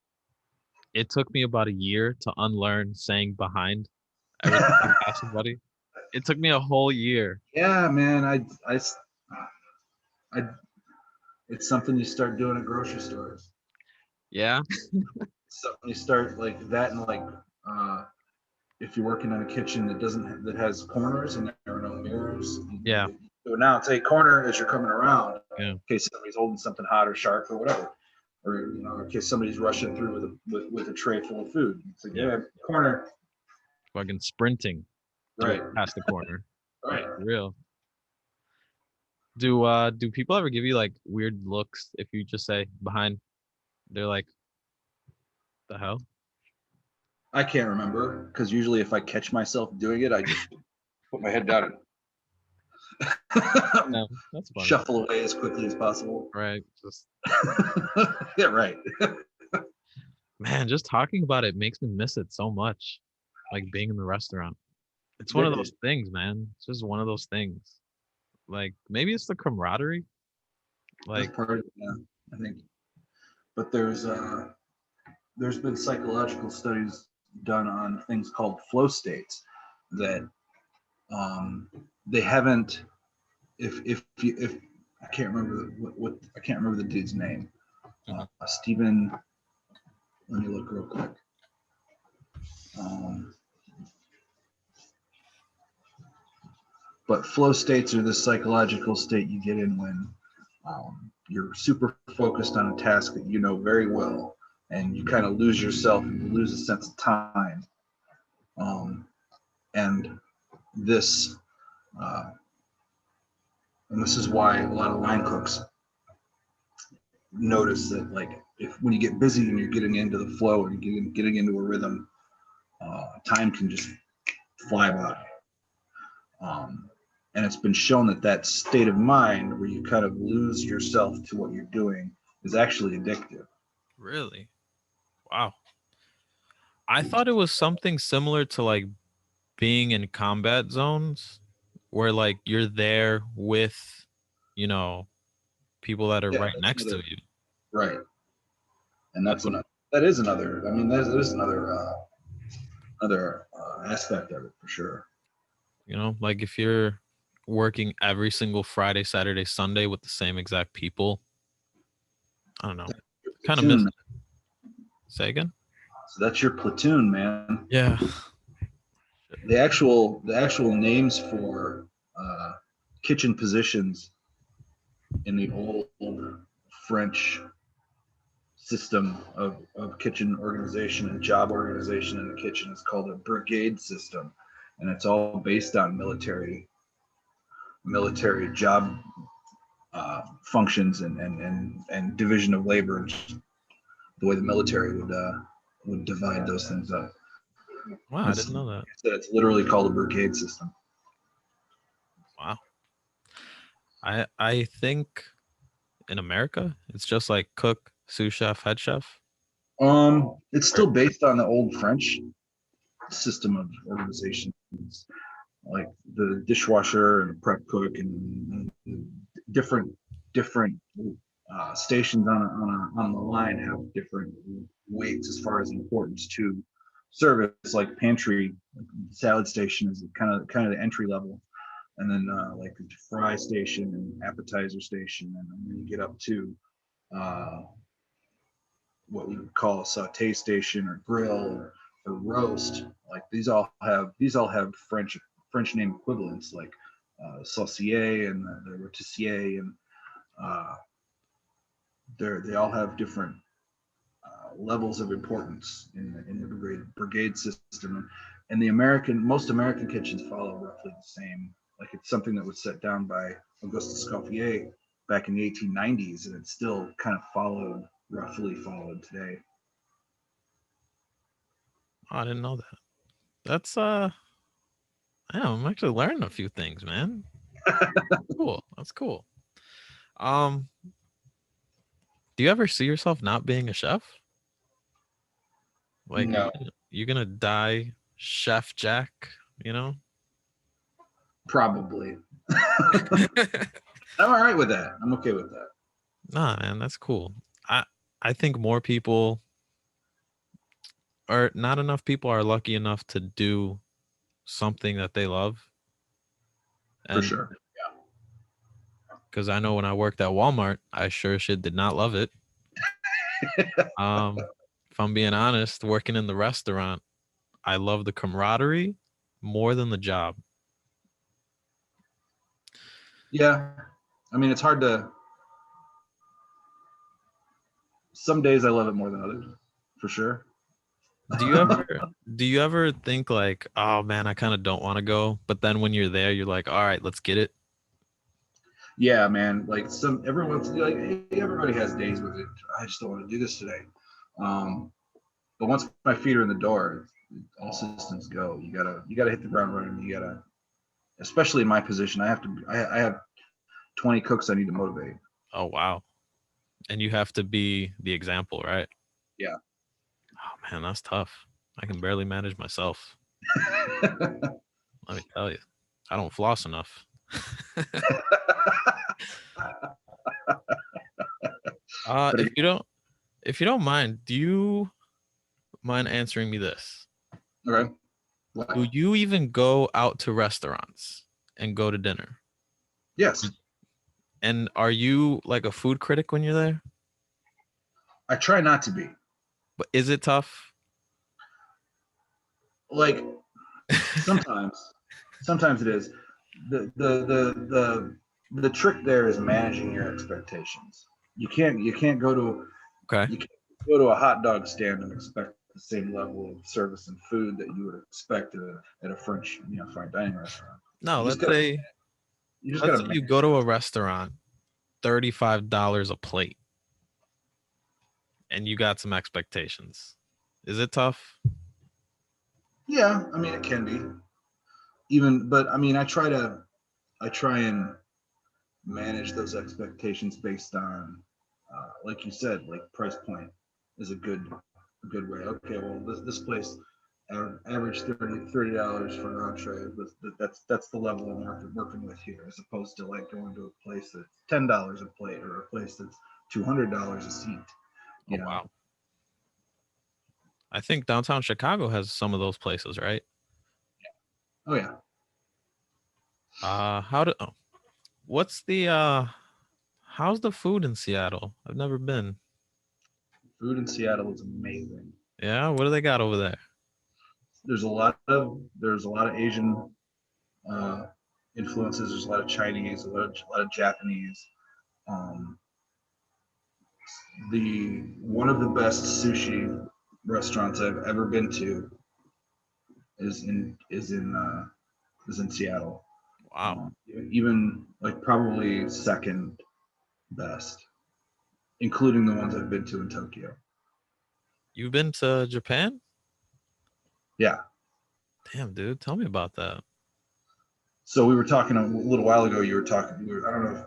it took me about a year to unlearn saying behind every time I pass somebody. It took me a whole year. Yeah, man. I it's something you start doing at grocery stores. Yeah. Something you start like that, and like if you're working in a kitchen that has corners and there are no mirrors. Yeah. So now it's a corner as you're coming around, Yeah. in case somebody's holding something hot or sharp or whatever, or in case somebody's rushing through with a tray full of food. It's like, yeah, corner. Fucking sprinting Right. past the corner. Right. For real. Do people ever give you like weird looks if you just say behind? They're like, the hell? I can't remember, because usually if I catch myself doing it, I just put my head down and No, that's funny. shuffle away as quickly as possible. Right. Just Yeah, right. man, just talking about it makes me miss it so much. Like being in the restaurant. It's one of those things, man. It's just one of those things. Like maybe it's the camaraderie. Like That's part of it, yeah, I think. But there's been psychological studies done on things called flow states that they haven't. If I can't remember what I can't remember the dude's name. Stephen. Let me look real quick. But flow states are the psychological state you get in when you're super focused on a task that you know very well, and you kind of lose yourself and you lose a sense of time. And this uh, and this is why a lot of line cooks notice that, like, if when you get busy and you're getting into the flow and you're getting into a rhythm, time can just fly by. And it's been shown that that state of mind where you kind of lose yourself to what you're doing is actually addictive. really? Wow. I thought it was something similar to like being in combat zones where like you're there with, you know, people that are Yeah, right that's next to another, you. right. And That's that's what another. That is another. I mean, that is another aspect of it for sure. like if you're working every single Friday, Saturday, Sunday with the same exact people, I don't know. Kind of miss Platoon. it. Say again? So that's your platoon, man. Yeah. The actual names for kitchen positions in the old French system of kitchen organization and job organization in the kitchen is called a brigade system, and it's all based on military job functions and division of labor, the way the military would divide those things up. Wow, I didn't know that. It's literally called a brigade system. Wow. I think in America it's just like cook, sous chef, head chef. It's still based on the old French system of organization, like the dishwasher and the prep cook and different stations on the line have different weights as far as importance to service. Like pantry, like salad station is kind of the entry level. and then like the fry station and appetizer station, and then you get up to uh, what we would call a saute station or grill or roast. Like these all have French name equivalents like saucier and the rotissier, and uh, they all have different levels of importance in the brigade system. And the most American kitchens follow roughly the same. Like it's something that was set down by Auguste Escoffier back in the 1890s, and it's still kind of roughly followed today. Oh, I didn't know that. That's yeah, I'm actually learning a few things, man. Cool. That's cool. Um, do you ever see yourself not being a chef? Like No, you're gonna die Chef Jack, you know? probably. I'm all right with that. I'm okay with that. Nah, man, that's cool. I I think more people or not enough people are lucky enough to do something that they love. For And sure. because I know when I worked at Walmart, I sure shit did not love it. Um, if I'm being honest, working in the restaurant, I love the camaraderie more than the job. Yeah. I mean, it's hard to. Some days I love it more than others, for sure. Do you ever do you ever think like, oh man, I kind of don't want to go, but then when you're there, you're like, all right, let's get it. Yeah, man. Like everyone's like everybody has days where I just don't want to do this today. Um, but once my feet are in the door, all systems go. You gotta hit the ground running. You gotta, especially in my position, I have 20 cooks I need to motivate. Oh wow. And you have to be the example, right? Yeah. Oh man, that's tough. I can barely manage myself. Let me tell you. I don't floss enough. Uh But if again, you don't if you don't mind, do you mind answering me this? okay. Do What? you even go out to restaurants and go to dinner? Yes, And are you like a food critic when you're there? I try not to be. But is it tough? Like sometimes, sometimes it is. The trick there is managing your expectations. You can't go to Okay. you can't go to a hot dog stand and expect the same level of service and food that you would expect at a French, fine dining restaurant. No, You just let's gotta say you just let's gotta say you manage go to your a restaurant, $35 a plate, and you got some expectations. Is it tough? Yeah, I mean it can be. But I mean I try and manage those expectations based on like you said, like price point is a good way. Okay, well this place average $30 for an entree. That's the level I'm working with here, as opposed to like going to a place that's $10 a plate or a place that's $200 a seat. Oh You know? wow. I think downtown Chicago has some of those places, right? Oh yeah, How do what's the how's the food in Seattle? I've never been. food in Seattle is amazing. Yeah, what do they got over there? There's a lot of Asian uh, influences. There's a lot of Chinese, a lot of Japanese. Um, the One of the best sushi restaurants I've ever been to is in Seattle. Wow. Even like probably second best, including the ones I've been to in Tokyo. You've been to Japan? Yeah. Damn, dude, tell me about that. So we were talking a little while ago. You were talking. I don't know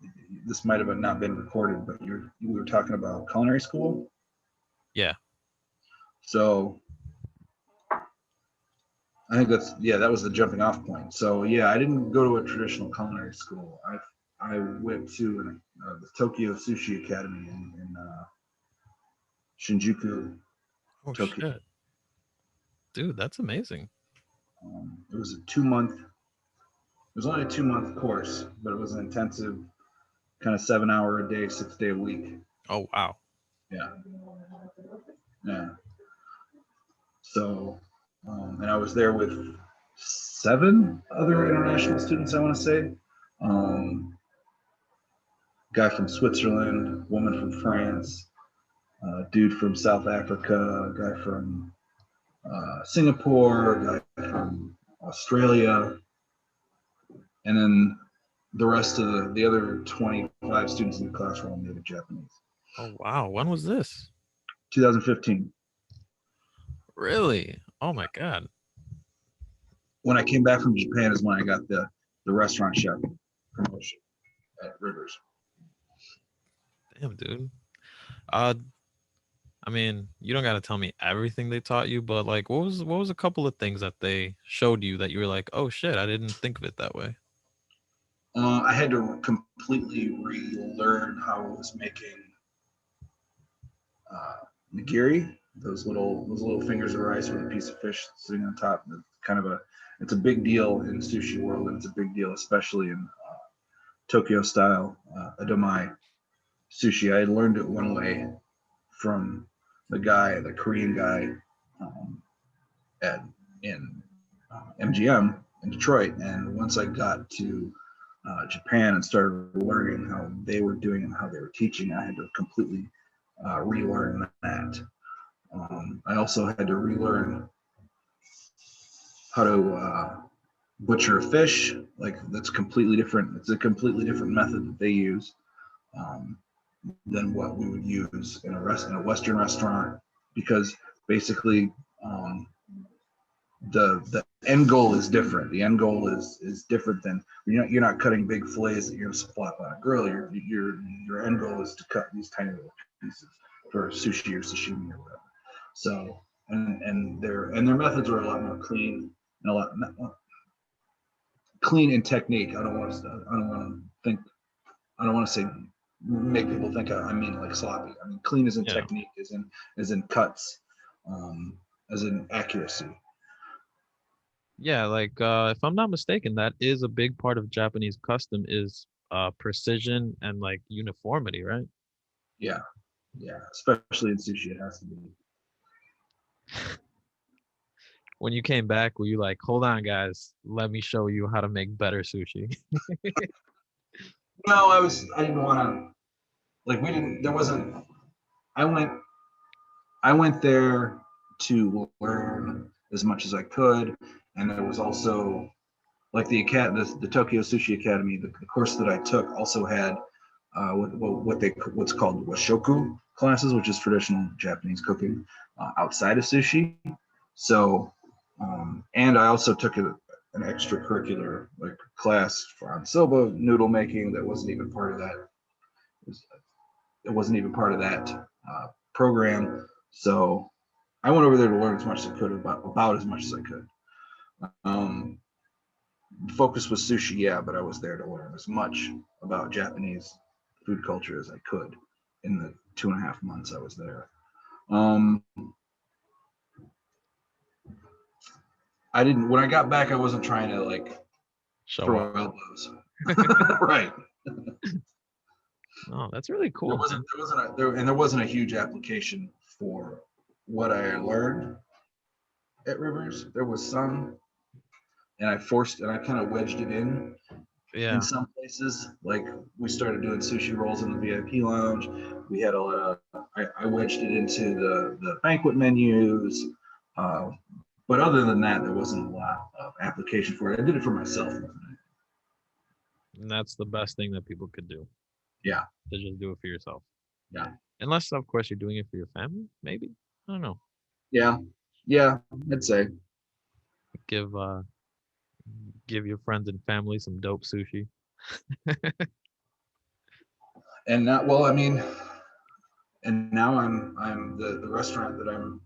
if this might have not been recorded, but we were talking about culinary school. Yeah. So I think that was the jumping off point. So yeah, I didn't go to a traditional culinary school. I went to the Tokyo Sushi Academy in Shinjuku, Oh Tokyo. shit. Dude, that's amazing. It was a 2 month was only a 2 month course, but it was an intensive kind of 7 hour a day, 6 day a week. Oh wow. Yeah. Yeah. So, and I was there with 7 other international students, I want to say. Um, Guy from Switzerland, woman from France, dude from South Africa, guy from Singapore, guy from Australia, and then the rest of the other 25 students in the class were all native Japanese. Oh wow. When was this? 2015. Really? Oh my god. When I came back from Japan is when I got the restaurant chef promotion at Rivers. Damn, dude. Uh, I mean, you don't got to tell me everything they taught you, but like, what was a couple of things that they showed you that you were like, oh shit, I didn't think of it that way. I had to completely relearn how I was making uh, nigiri, those little fingers of rice with a piece of fish sitting on top. It's kind of it's a big deal in the sushi world, and it's a big deal especially in Tokyo style Adomai sushi. I learned it one way from the Korean guy um, at in MGM in Detroit, and once I got to Japan and started learning how they were doing and how they were teaching, I had to completely relearn that. I also had to relearn how to butcher a fish. Like that's completely different. It's a completely different method that they use um, than what we would use in a Western restaurant, because basically um, the end goal is different. The end goal is different than you're not cutting big fillets that you're gonna flap on a grill. Your end goal is to cut these tiny little pieces for sushi or sashimi or whatever. So and their methods are a lot more clean and a lot clean in technique. I don't want to say make people think I mean like sloppy. I mean clean as in Yeah. technique, as in cuts, um, as in accuracy. Yeah, like if I'm not mistaken, that is a big part of Japanese custom is precision and like uniformity, right? Yeah, yeah. Especially in sushi, it has to be. When you came back, were you like, hold on, guys, let me show you how to make better sushi? No, I didn't want to. Like we didn't. There wasn't. I went. I went there to learn as much as I could, and there was also like the Tokyo Sushi Academy. The course that I took also had what's called washoku classes, which is traditional Japanese cooking outside of sushi. So, and I also took an extracurricular like class on soba noodle making that wasn't even part of that. It wasn't even part of that program. So I went over there to learn as much as I could about as much as I could. Um, Focus was sushi, yeah, but I was there to learn as much about Japanese food culture as I could in the 2.5 months I was there. Um, I didn't. When I got back, I wasn't trying to like Show off. throw elbows. Right. Oh, that's really There cool, wasn't man. there wasn't a there and there wasn't a huge application for what I learned at Rivers. There was some, and I kind of wedged it in Yeah. some places. Like we started doing sushi rolls in the VIP lounge. We had a lot of. I wedged it into the banquet menus. Uh, but other than that, there wasn't a lot of application for it. I did it for myself. And that's the best thing that people could do, Yeah, to just do it for yourself. yeah, Unless, of course, you're doing it for your family, maybe. I don't know. yeah, yeah. I'd say. Give give your friends and family some dope sushi. And now, well, I mean, and now I'm the restaurant that I'm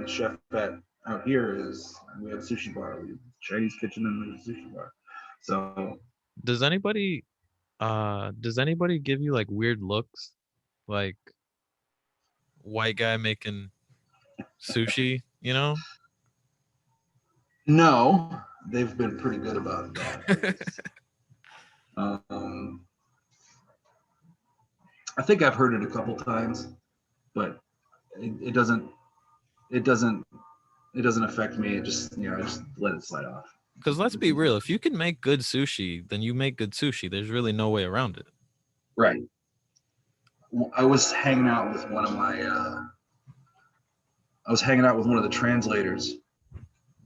the chef at out here is we have a sushi bar, we have a Chinese kitchen, and there's a sushi bar. So Does anybody give you like weird looks? Like white guy making sushi, you know? no, they've been pretty good about that, at least. I think I've heard it a couple times, but it doesn't it doesn't it doesn't affect me. It just I just let it slide off. Because let's be real, if you can make good sushi, then you make good sushi. There's really no way around it. Right. I was hanging out with one of my I was hanging out with one of the translators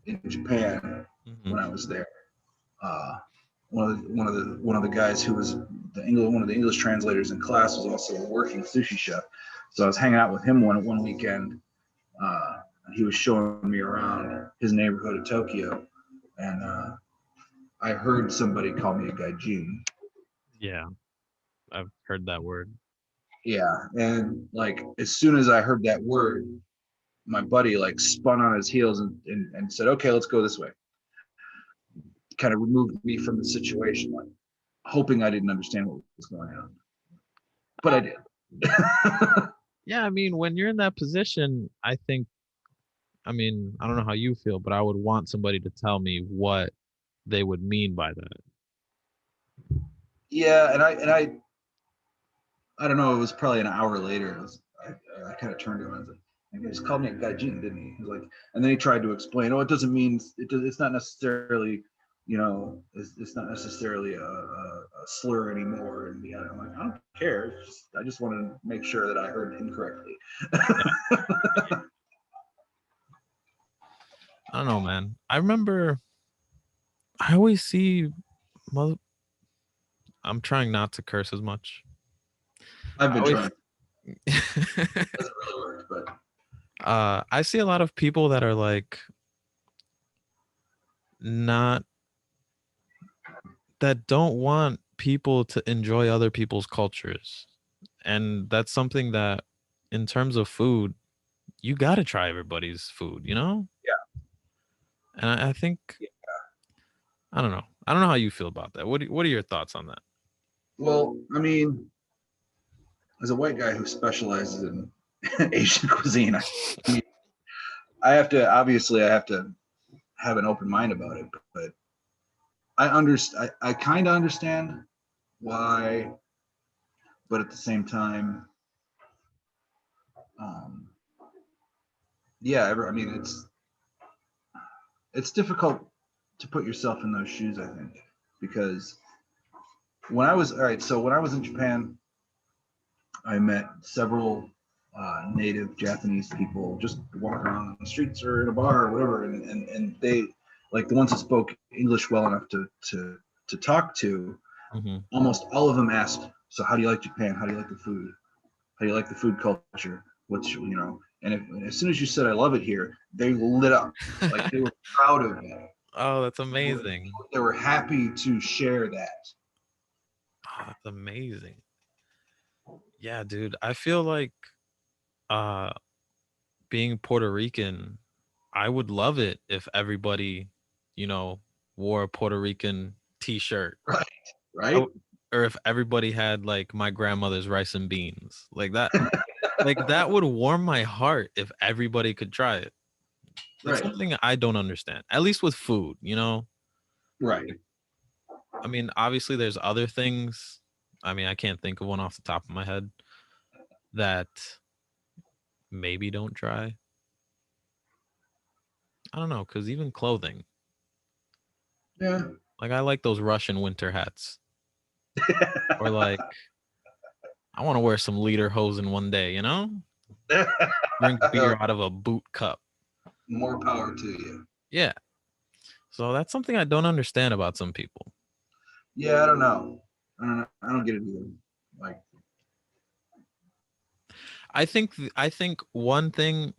in Japan when I was there. Uh, one of the guys who was one of the English translators in class was also a working sushi chef. So I was hanging out with him one weekend. And he was showing me around his neighborhood of Tokyo, and I heard somebody call me a gaijin. Yeah, I've heard that word. Yeah, and like as soon as I heard that word, my buddy like spun on his heels and said, "Okay, let's go this way." Kind of removed me from the situation, like hoping I didn't understand what was going on, but I did. Yeah, I mean, when you're in that position, I don't know how you feel, but I would want somebody to tell me what they would mean by that. Yeah, and I don't know. It was probably an hour later. I kind of turned to him and I was like, "He just called me a gaijin, didn't he?" He was like, and then he tried to explain, "Oh, it doesn't mean it's not necessarily, it's not necessarily a slur anymore." And I'm like, I don't care. I just wanted to make sure that I heard him correctly. I don't know, man. I remember I always see mother I'm trying not to curse as much. I've I been always trying. It doesn't really work, but I see a lot of people that are like not that don't want people to enjoy other people's cultures. And that's something that in terms of food, you got to try everybody's food, you know? yeah. And I think I don't know. I don't know how you feel about that. What are your thoughts on that? Well, I mean, as a white guy who specializes in Asian cuisine, I mean, I have to have an open mind about it, but I kind of understand why, but at the same time, um, yeah, I mean, it's difficult to put yourself in those shoes, I think, because when I was in Japan, I met several native Japanese people just walking around on the streets or in a bar or whatever, and they like the ones that spoke English well enough to talk to. Mm-hmm. Almost all of them asked, "So how do you like Japan? How do you like the food? How do you like the food culture? And as soon as you said I love it here, they lit up like they were proud of it. Oh, that's amazing. They were happy to share that. Oh, that's amazing. Yeah, dude. I feel like uh being Puerto Rican, I would love it if everybody, you know, wore a Puerto Rican t-shirt. Right. I Right. w- or if everybody had like my grandmother's rice and beans. Like that would warm my heart if everybody could try it. That's Right. something I don't understand. At least with food, you know? Right. I mean, obviously there's other things. I mean, I can't think of one off the top of my head that maybe don't try. I don't know, cuz even clothing, Yeah. like I like those Russian winter hats. Or like I want to wear some lederhosen one day, you know? Drink beer out of a boot cup. More power to you. Yeah. So that's something I don't understand about some people. Yeah, I don't know. I don't get it either. Like, I think one thing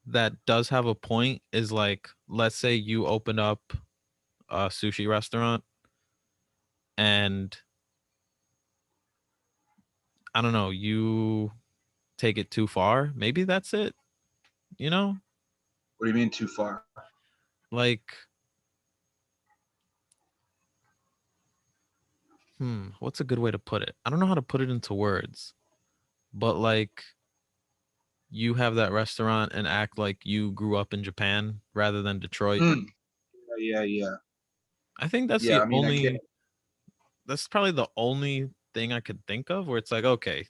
that does have a point is like let's say you open up a sushi restaurant and I don't know, you take it too far. Maybe that's it, you know? what do you mean too far? Like what's a good way to put it? I don't know how to put it into words. But like you have that restaurant and act like you grew up in Japan rather than Detroit. Mm, Yeah. I think that's Yeah, the I mean, I get. only. That's probably the only thing I could think of where it's like, okay,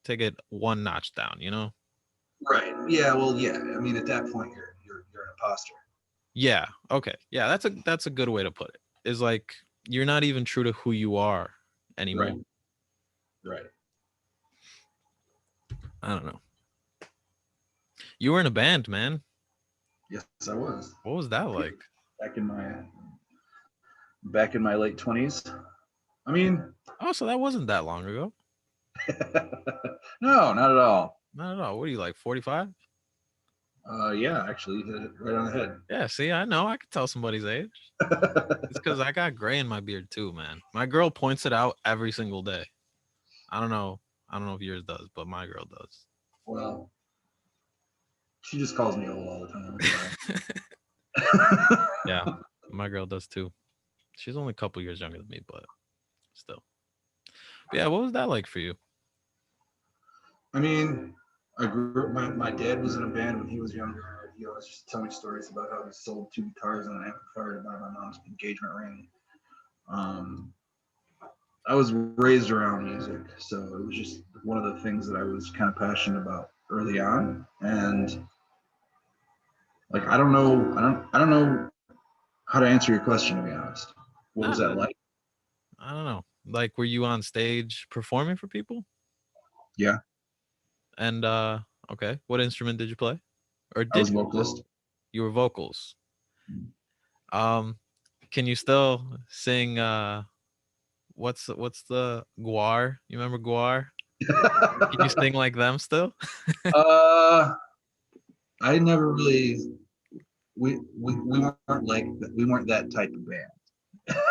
take it one notch down. You know? Right. Yeah. Well. Yeah. I mean, at that point, you're an imposter. Yeah. Okay. Yeah. That's a good way to put it. Is like you're not even true to who you are Right. anymore. Right. I don't know. You were in a band, man. Yes, I was What was that like? back in my back in my late 20s. I mean, Oh, so that wasn't that long ago. no, not at all. Not at all. What are you like, 45? Yeah, actually, you hit it right on the head. Yeah, see, I know. I could tell somebody's age. It's because I got gray in my beard too, man. My girl points it out every single day. I don't know. I don't know if yours does, but my girl does. Well, she just calls me old all the time. Yeah, my girl does too. She's only a couple years younger than me, but still. But yeah, what was that like for you? I mean, I grew up. My dad was in a band when he was younger. He always just tell me stories about how he sold 2 guitars and an amplifier to buy my mom's engagement ring. Um, I was raised around music, so it was just one of the things that I was kind of passionate about early on. And like, I don't know how to answer your question, to be honest. What was Nah, that like? I don't know. Like, were you on stage performing for people? Yeah, And okay, what instrument did you play? Or I was did a you? vocalist. You were vocals. Um, can you still sing what's the Guar? You remember Guar? Can you sing like them still? uh, I never really. We weren't like we weren't that type of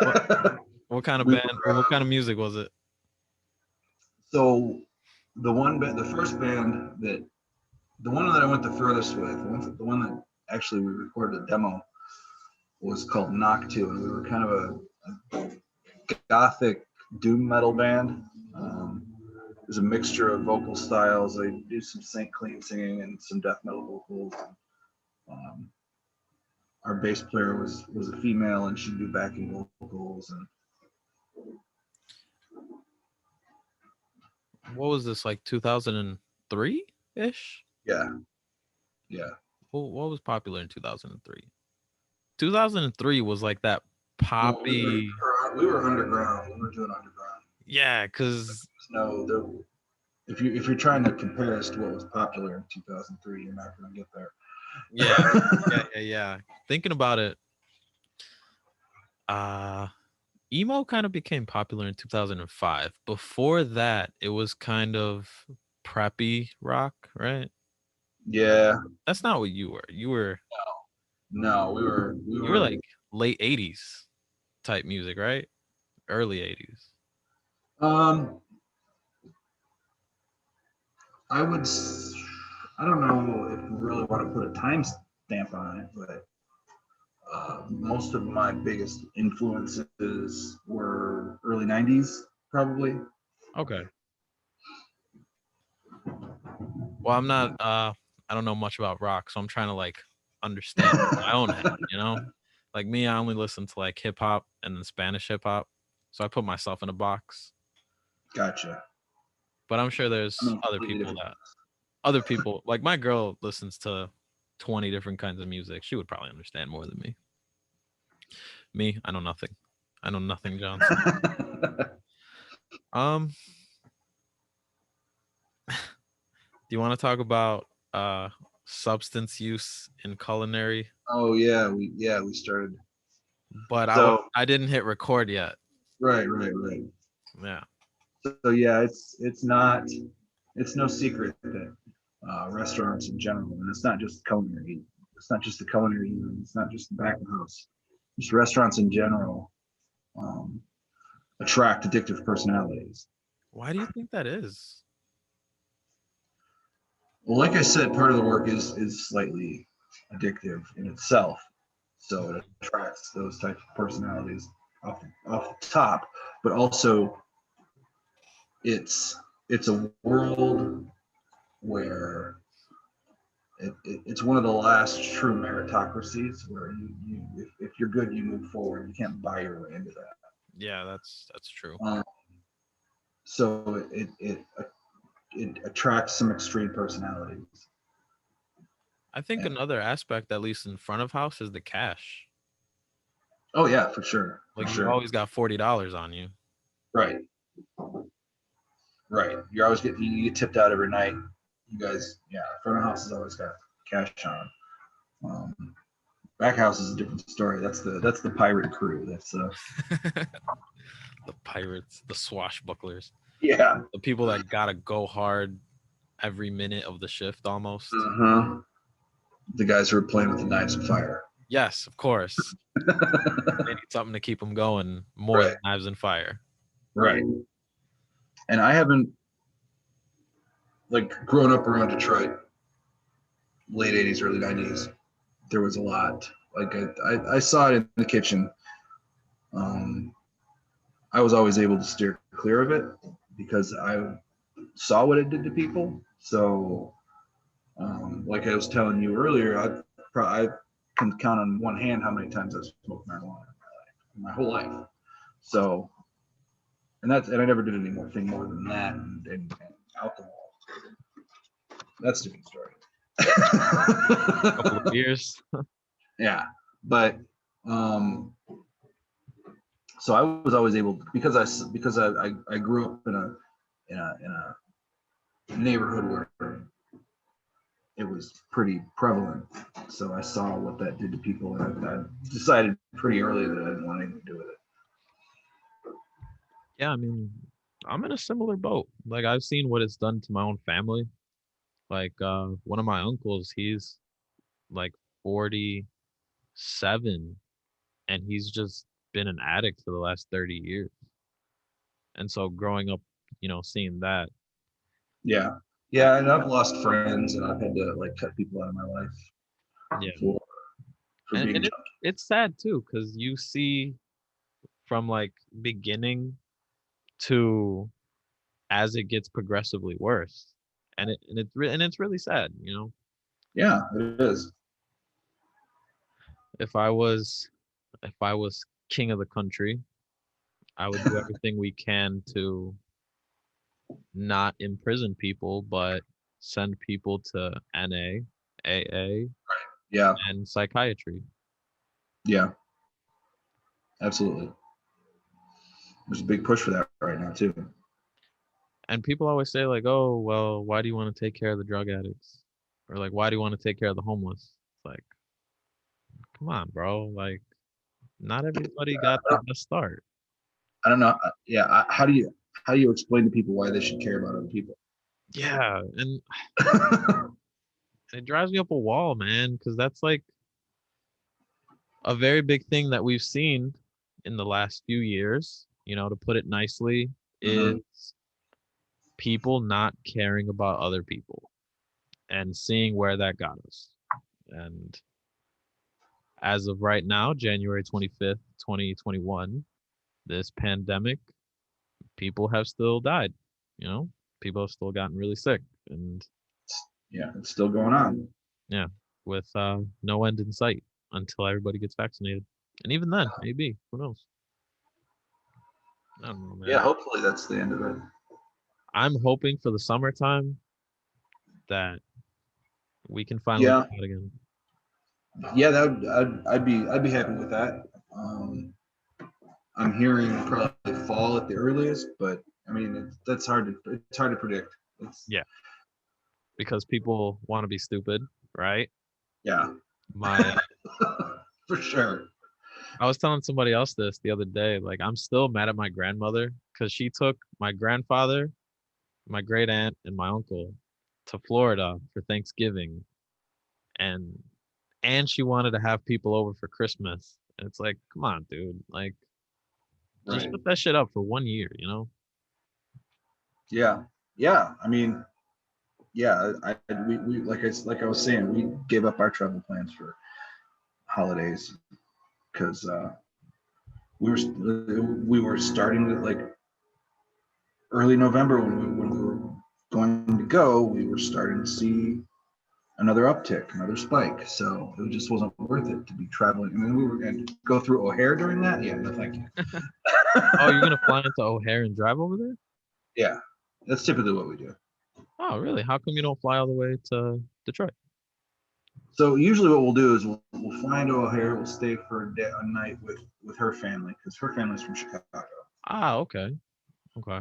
What band. what kind of we band were or what kind of music was it? so the first band that the one that I went the furthest with, the one that actually we recorded a demo was called Knock Two, and we were kind of a gothic doom metal band. It was a mixture of vocal styles. They do some clean singing and some death metal vocals. Um, our bass player was a female, and she'd do backing vocals. And What was this like 2003 ish? yeah, yeah. What was popular in 2003? 2003 was like that Well, poppy. we were underground. We were doing underground. Yeah, cause No, there, if you're trying to compare us to what was popular in 2003, you're not going to get there. yeah, yeah. Thinking about it, uh emo kind of became popular in 2005. Before that, it was kind of preppy rock, right? Yeah, That's not what you were. no, we You were were. like late 80s type music, right? Early 80s. Um, I would. I don't know if we really want to put a time stamp on it, but most of my biggest influences were early '90s, probably. Okay. Well, I'm not I don't know much about rock, so I'm trying to like understand my own head, you know? Like me, I only listen to like hip hop and then Spanish hip hop. So I put myself in a box. Gotcha. But I'm sure I there's mean, completely different. other people like my girl listens to 20 different kinds of music. She would probably understand more than me. Me, I know nothing. I know nothing, Johnson. Um, do you want to talk about substance use in culinary? Oh yeah we started. But So I didn't hit record yet. right. Yeah. So yeah, it's no secret that restaurants in general, and it's not just culinary. It's not just the culinary. It's not just the back of the house. Just restaurants in general um, attract addictive personalities. Why do you think that is? Well, like I said, part of the work is slightly addictive in itself, so it attracts those types of personalities off the top. But also, it's it's a world where it's one of the last true meritocracies where if you're good, you move forward. You can't buy your way into that. Yeah, that's true. Um, so it attracts some extreme personalities. I think And, another aspect, at least in front of house, is the cash. oh yeah, for sure, for Like you sure. always got $40 on you. Right, right. You're always you get tipped out every night. You guys, yeah, front of house has always got cash on. Back house is a different story. That's the pirate crew. That's The pirates, the swashbucklers, yeah. the people that gotta go hard every minute of the shift almost. Uh-huh. The guys who are playing with the knives of fire. Yes, of course. They need something to keep them going more Right, than knives and fire. right. And I haven't like grown up around Detroit, late '80s, early '90s. There was a lot. Like I saw it in the kitchen. Um, I was always able to steer clear of it because I saw what it did to people. So, like I was telling you earlier, I can count on one hand how many times I've smoked marijuana in my whole life. So, and I never did anything more than that, and alcohol. That's a different story. A couple of beers. Yeah, but so I was always able because I grew up in a neighborhood where it was pretty prevalent. So I saw what that did to people, and I decided pretty early that I didn't want anything to do with it. Yeah, I mean, I'm in a similar boat. Like I've seen what it's done to my own family. Like one of my uncles, he's like 47 and he's just been an addict for the last 30 years. And so growing up, seeing that, Yeah, yeah, and I've lost friends, and I've had to like cut people out of my life yeah. for And being a and junkie. it's sad too, because you see from like beginning to as it gets progressively worse. And it's really sad. Yeah, it is. If I was king of the country, I would do everything we can to not imprison people, but send people to NA, AA, Yeah, and psychiatry. yeah, absolutely. There's a big push for that right now too. And people always say like, "Oh, well, why do you want to take care of the drug addicts?" Or like, "Why do you want to take care of the homeless?" It's like, come on, bro. Like, not everybody got the best start. I don't know. Yeah, how do you explain to people why they should care about other people? Yeah, and it drives me up a wall, man, because that's like a very big thing that we've seen in the last few years, to put it nicely, Uh-huh. is people not caring about other people and seeing where that got us. And as of right now, January 25th, 2021, this pandemic, people have still died, you know? People have still gotten really sick and Yeah, it's still going on. yeah, with no end in sight until everybody gets vaccinated. And even then, maybe, who knows? I don't know, Yeah, man. hopefully that's the end of it. I'm hoping for the summertime that we can finally Yeah, go out again. yeah, I'd be happy with that. I'm hearing probably fall at the earliest, but I mean it's hard to predict. It's Yeah, because people want to be stupid, right? yeah, My for sure. I was telling somebody else this the other day. Like, I'm still mad at my grandmother because she took my grandfather, my great aunt, and my uncle to Florida for Thanksgiving, and she wanted to have people over for Christmas. And it's like, come on, dude. Like, just Right. put that shit up for 1 year. Yeah. Yeah. I mean, yeah. We like I was saying, we gave up our travel plans for holidays because we were starting to like early November when we were going to go. We were starting to see another uptick, another spike. So it just wasn't worth it to be traveling. And then we were going to go through O'Hare during that. Yeah, no, thank you. Oh, you're gonna fly into O'Hare and drive over there? Yeah, that's typically what we do. Oh, really? How come you don't fly all the way to Detroit? So usually what we'll do is we'll fly into O'Hare. We'll stay for a night with her family because her family's from Chicago. Ah, okay. Okay.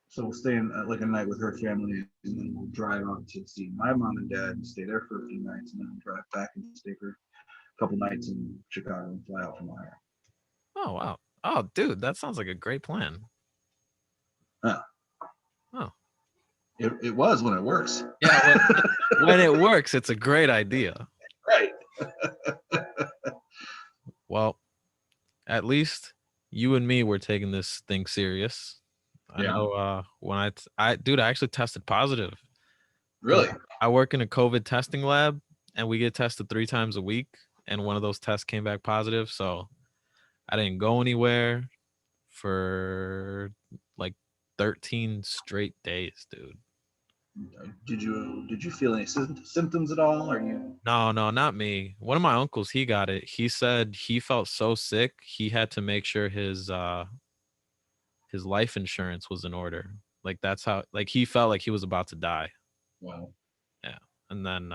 So we'll stay in like a night with her family, and then we'll drive out to see my mom and dad and stay there for a few nights, and then we'll drive back and stay for a couple nights in Chicago and fly out from O'Hare. Oh, wow. Oh, dude, that sounds like a great plan. Uh, Oh. it was when it works. Yeah, when it works, it's a great idea. Right. Well, at least you and me were taking this thing serious. I Yeah. know when dude, I actually tested positive. Really? I work in a COVID testing lab and we get tested 3 times a week, and one of those tests came back positive, so I didn't go anywhere for like 13 straight days, dude. Did you feel any symptoms at all? Or you? No, not me. One of my uncles, he got it. He said he felt so sick, he had to make sure his life insurance was in order. Like that's how like he felt like he was about to die. Wow. Yeah. And then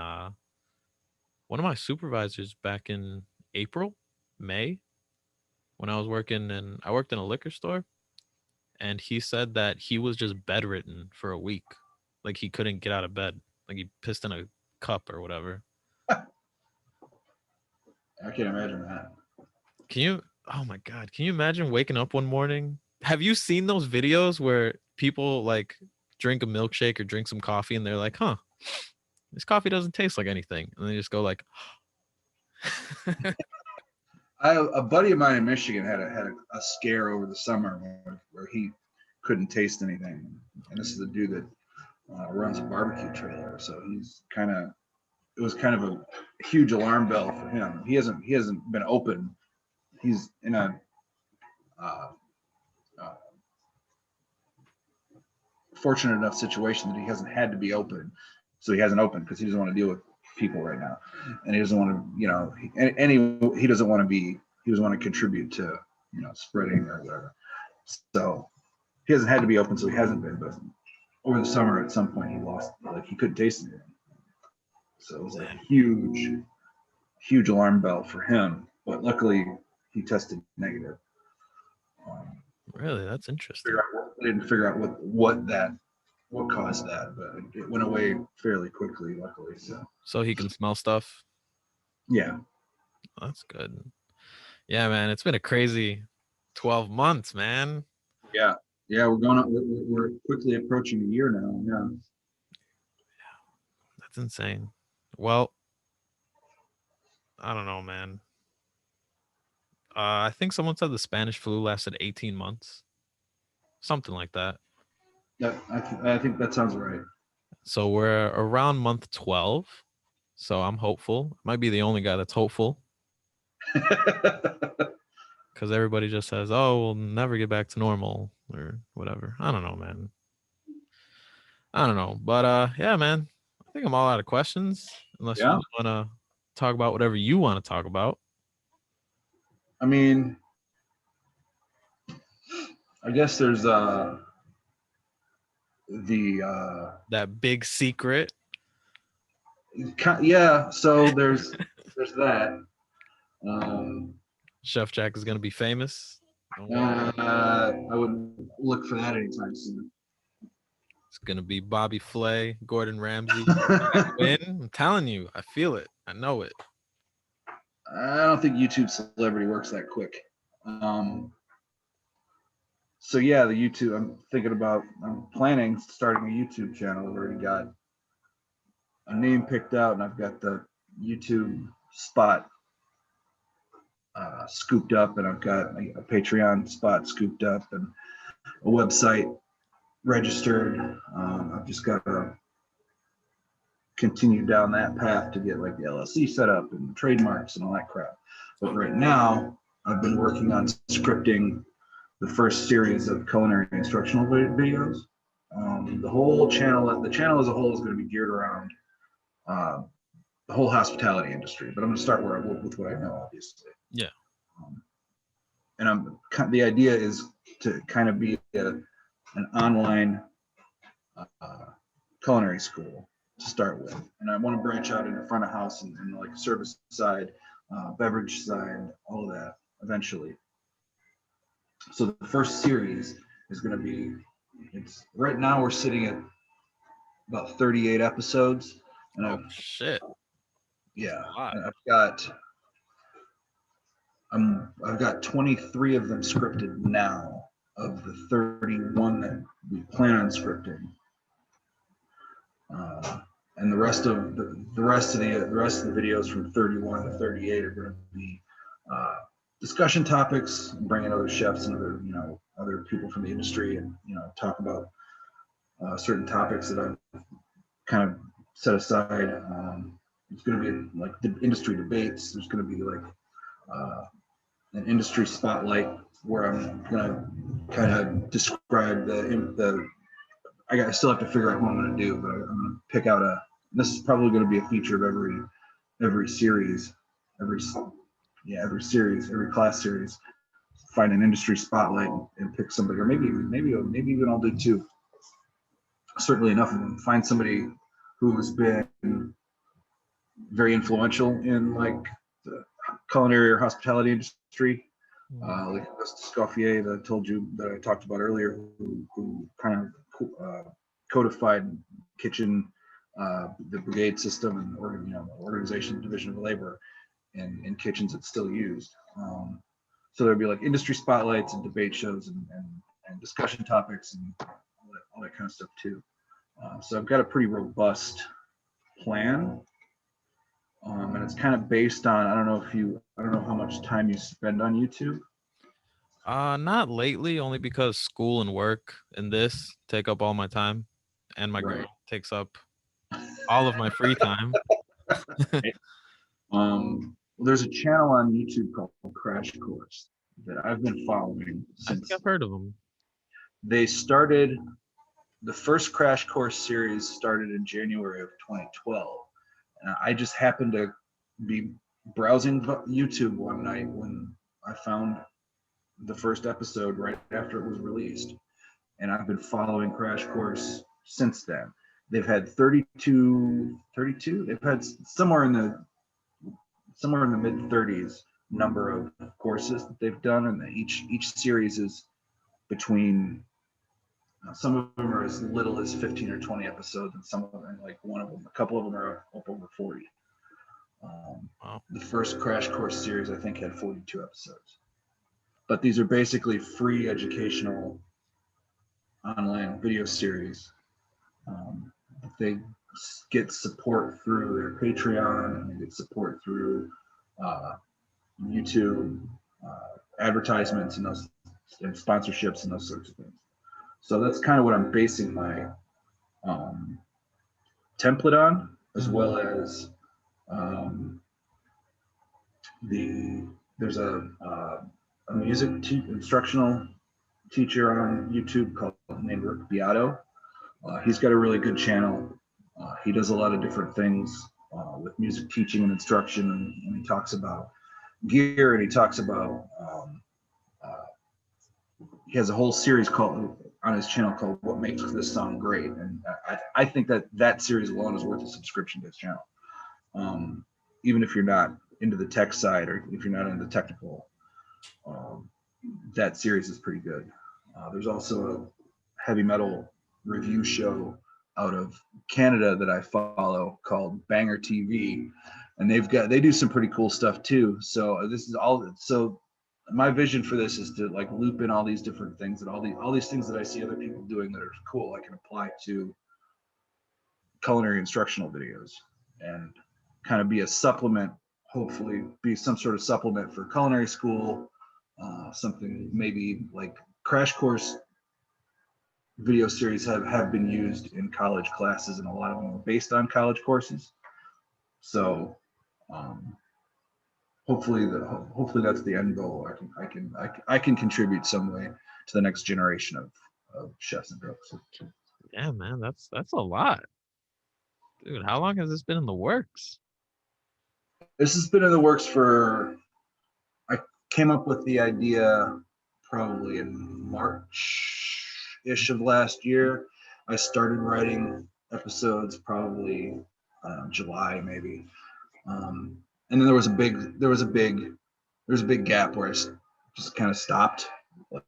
one of my supervisors back in April, May, when I worked in a liquor store, and he said that he was just bedridden for a week. Like he couldn't get out of bed. Like he pissed in a cup or whatever. I can't imagine that. Can you Oh my god, can you imagine waking up one morning? Have you seen those videos where people like drink a milkshake or drink some coffee and they're like, "Huh, this coffee doesn't taste like anything." And they just go like A buddy of mine in Michigan had a scare over the summer where he couldn't taste anything, and this is a dude that runs a barbecue trailer, so he's kind of it was kind of a huge alarm bell for him. He hasn't been open. He's in a uh, uh, fortunate enough situation that he hasn't had to be open, so he hasn't opened because he doesn't want to deal with people right now, and he doesn't want to, he doesn't want to be, he doesn't want to contribute to, spreading or whatever. So he hasn't had to be open, so he hasn't been. But over the summer, at some point, he lost, like he couldn't taste anything. So it was like a huge alarm bell for him. But luckily, he tested negative. Really? That's interesting. They didn't figure out what caused that, but it went away fairly quickly, luckily. So he can smell stuff. Yeah. That's good. Yeah, man, it's been a crazy 12 months, man. Yeah, we're quickly approaching a year now. Yeah. That's insane. Well, I don't know, man. I think someone said the Spanish flu lasted 18 months. Something like that. Yeah, I think that sounds right. So we're around month 12. So I'm hopeful. Might be the only guy that's hopeful. Because everybody just says, "Oh, we'll never get back to normal," or whatever. I don't know, man. I don't know. But yeah, man. I think I'm all out of questions. Unless you Yeah. want to talk about whatever you want to talk about. I mean, I guess there's the That big secret. yeah. So there's that. Chef Jack is gonna be famous. I wouldn't look for that anytime soon. It's gonna be Bobby Flay, Gordon Ramsay, Jack Wynne. I'm telling you, I feel it. I know it. I don't think YouTube celebrity works that quick. So yeah, the YouTube. I'm planning starting a YouTube channel. I've already got a name picked out, and I've got the YouTube spot scooped up, and I've got a Patreon spot scooped up, and a website registered. I've just got to continue down that path to get like the LLC set up and trademarks and all that crap. But right now, I've been working on scripting the first series of culinary instructional videos. The channel as a whole is going to be geared around uh, the whole hospitality industry. But I'm going to start with what I know, obviously. Yeah. Um, and the idea is to kind of be an online culinary school to start with, and I want to branch out into front of house and like service side, beverage side, all of that eventually. So the first series is going to be, it's right now we're sitting at about 38 episodes, and Oh shit. yeah, A lot. and I've got 23 of them scripted now of the 31 that we plan on scripting. And the rest of the rest of the videos from 31 to 38 are going to be discussion topics, bringing other chefs and other people from the industry, and talk about certain topics that I've kind of set aside. It's going to be like the industry debates. There's going to be like an industry spotlight where I'm going to kind of describe the I still have to figure out what I'm going to do, but I'm going to pick out this is probably going to be a feature of every series, every series, every class series. Find an industry spotlight and pick somebody, or maybe even I'll do two. Certainly enough of them. Find somebody who has been very influential in like the culinary or hospitality industry. Like Scoffier that I talked about earlier, who kind of codified kitchen, the brigade system, and organization division of labor in kitchens that's still used. So there'd be like industry spotlights and debate shows and discussion topics and all that kind of stuff too. So I've got a pretty robust plan. And it's kind of based on, I don't know how much time you spend on YouTube. Not lately, only because school and work and this take up all my time, and my girl takes up all of my free time. There's a channel on YouTube called Crash Course that I've been following I think since I've heard of them. they started. The first Crash Course series started in January of 2012. And I just happened to be browsing YouTube one night when I found the first episode right after it was released. And I've been following Crash Course since then. They've had 32, they've had somewhere in the mid 30s number of courses that they've done, and each series is between some of them are as little as 15 or 20 episodes, and some of them, like a couple of them are up over 40. Wow. The first Crash Course series, I think, had 42 episodes. But these are basically free educational online video series. They get support through their Patreon, and they get support through YouTube, advertisements, and sponsorships and those sorts of things. So that's kind of what I'm basing my template on, as well as there's a music instructional teacher on YouTube named Rick Beato. He's got a really good channel. He does a lot of different things with music teaching and instruction, and he talks about gear, and he talks about he has a whole series on his channel called "What Makes This Sound Great," and I think that series alone is worth a subscription to his channel. Even if you're not into the tech side, or if you're not into the technical, that series is pretty good. There's also a heavy metal review show out of Canada that I follow called Banger TV, and they do some pretty cool stuff too. So this is all. So my vision for this is to like loop in all these different things, and all these things that I see other people doing that are cool, I can apply to culinary instructional videos, and kind of be a supplement, hopefully be some sort of supplement for culinary school, something maybe like Crash Course video series have been used in college classes, and a lot of them are based on college courses. So hopefully that's the end goal. I can contribute some way to the next generation of chefs and cooks. Yeah, man, that's a lot. Dude, how long has this been in the works? This has been in the works for. I came up with the idea probably in March-ish of last year. I started writing episodes probably July maybe, and then there was a big gap where I just kind of stopped. Mm.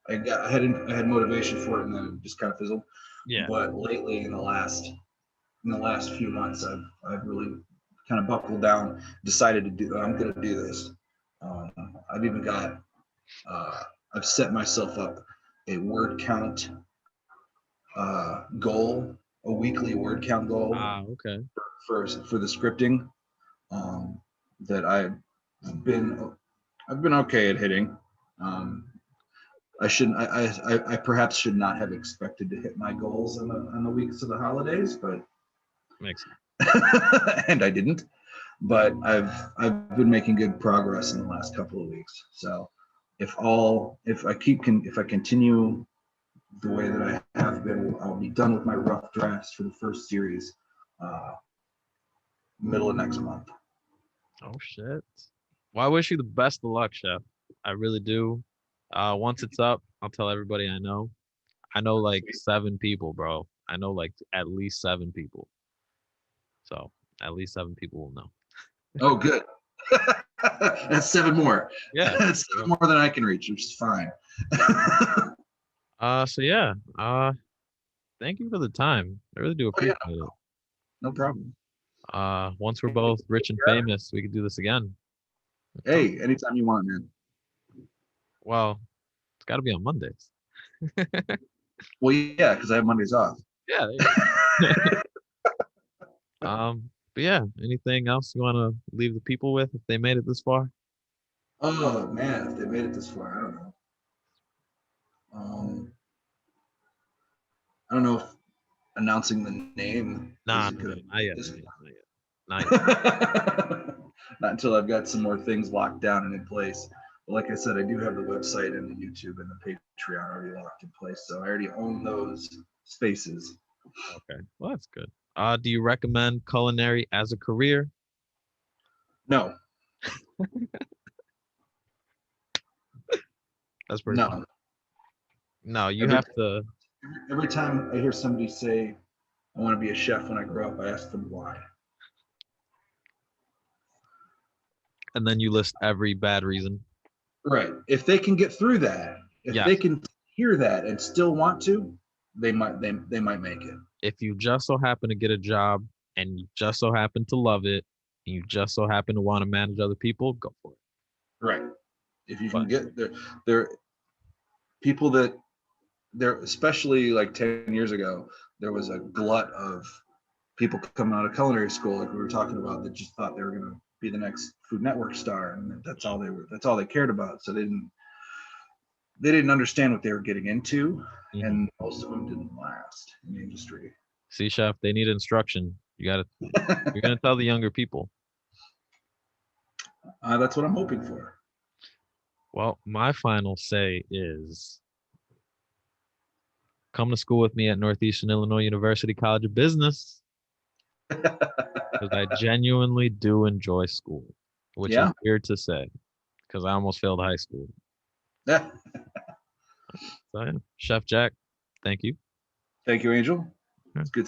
Like I had motivation for it, and then it just kind of fizzled. Yeah. But lately, in the last few months, I've really kind of buckled down, decided to do. I'm going to do this. Um, I've even got uh, I've set myself up a word count goal, a weekly word count goal Ah, okay. for the scripting um, that been I've been okay at hitting. Um, I shouldn't. I perhaps should not have expected to hit my goals on the weeks of the holidays, but Makes sense. and I didn't. But I've been making good progress in the last couple of weeks. So if I continue the way that I have been, I'll be done with my rough drafts for the first series, uh, middle of next month. Oh shit. Well, I wish you the best of luck, Chef. I really do. Once it's up, I'll tell everybody I know. I know like 7 people, bro. I know like at least 7 people. So at least 7 people will know. Oh, good. That's 7 more. Yeah. That's Yeah. 7 more than I can reach, which is fine. So yeah. Thank you for the time. I really do Oh yeah, appreciate it. no problem. Once we're both rich and Yeah. famous, we could do this again. Talk. Hey, anytime you want, man. Well, it's got to be on Mondays. Well, yeah, because I have Mondays off. Yeah, there you go. But yeah, anything else you want to leave the people with if they made it this far? Oh man, if they made it this far, I don't know. Um, I don't know if announcing the name is Nah, a no, good not idea yet, at this not yet, point. not yet, not yet. Not until I've got some more things locked down and in place. But like I said, I do have the website and the YouTube and the Patreon already locked in place, so I already own those spaces. Okay, well that's good. Do you recommend culinary as a career? No, That's pretty funny. no. No, you Every have to, every time I hear somebody say I want to be a chef when I grow up, I ask them why. and then you list every bad reason. Right. If they can get through that, if they Yes, can hear that and still want to, they might make it. if you just so happen to get a job and you just so happen to love it, and you just so happen to want to manage other people, go for it. Right. If you can But get there people that there, especially like 10 years ago, there was a glut of people coming out of culinary school, like we were talking about, that just thought they were going to be the next Food Network star, and that's all they cared about. So they didn't understand what they were getting into, mhm. and most of them didn't last in the industry. See, chef, they need instruction. You're gonna tell the younger people. That's what I'm hoping for. Well, my final say is come to school with me at Northeastern Illinois University College of Business because I genuinely do enjoy school, which is Yeah. weird to say because I almost failed high school. Yeah. So yeah, Chef Jack, thank you. Thank you, Angel. It's good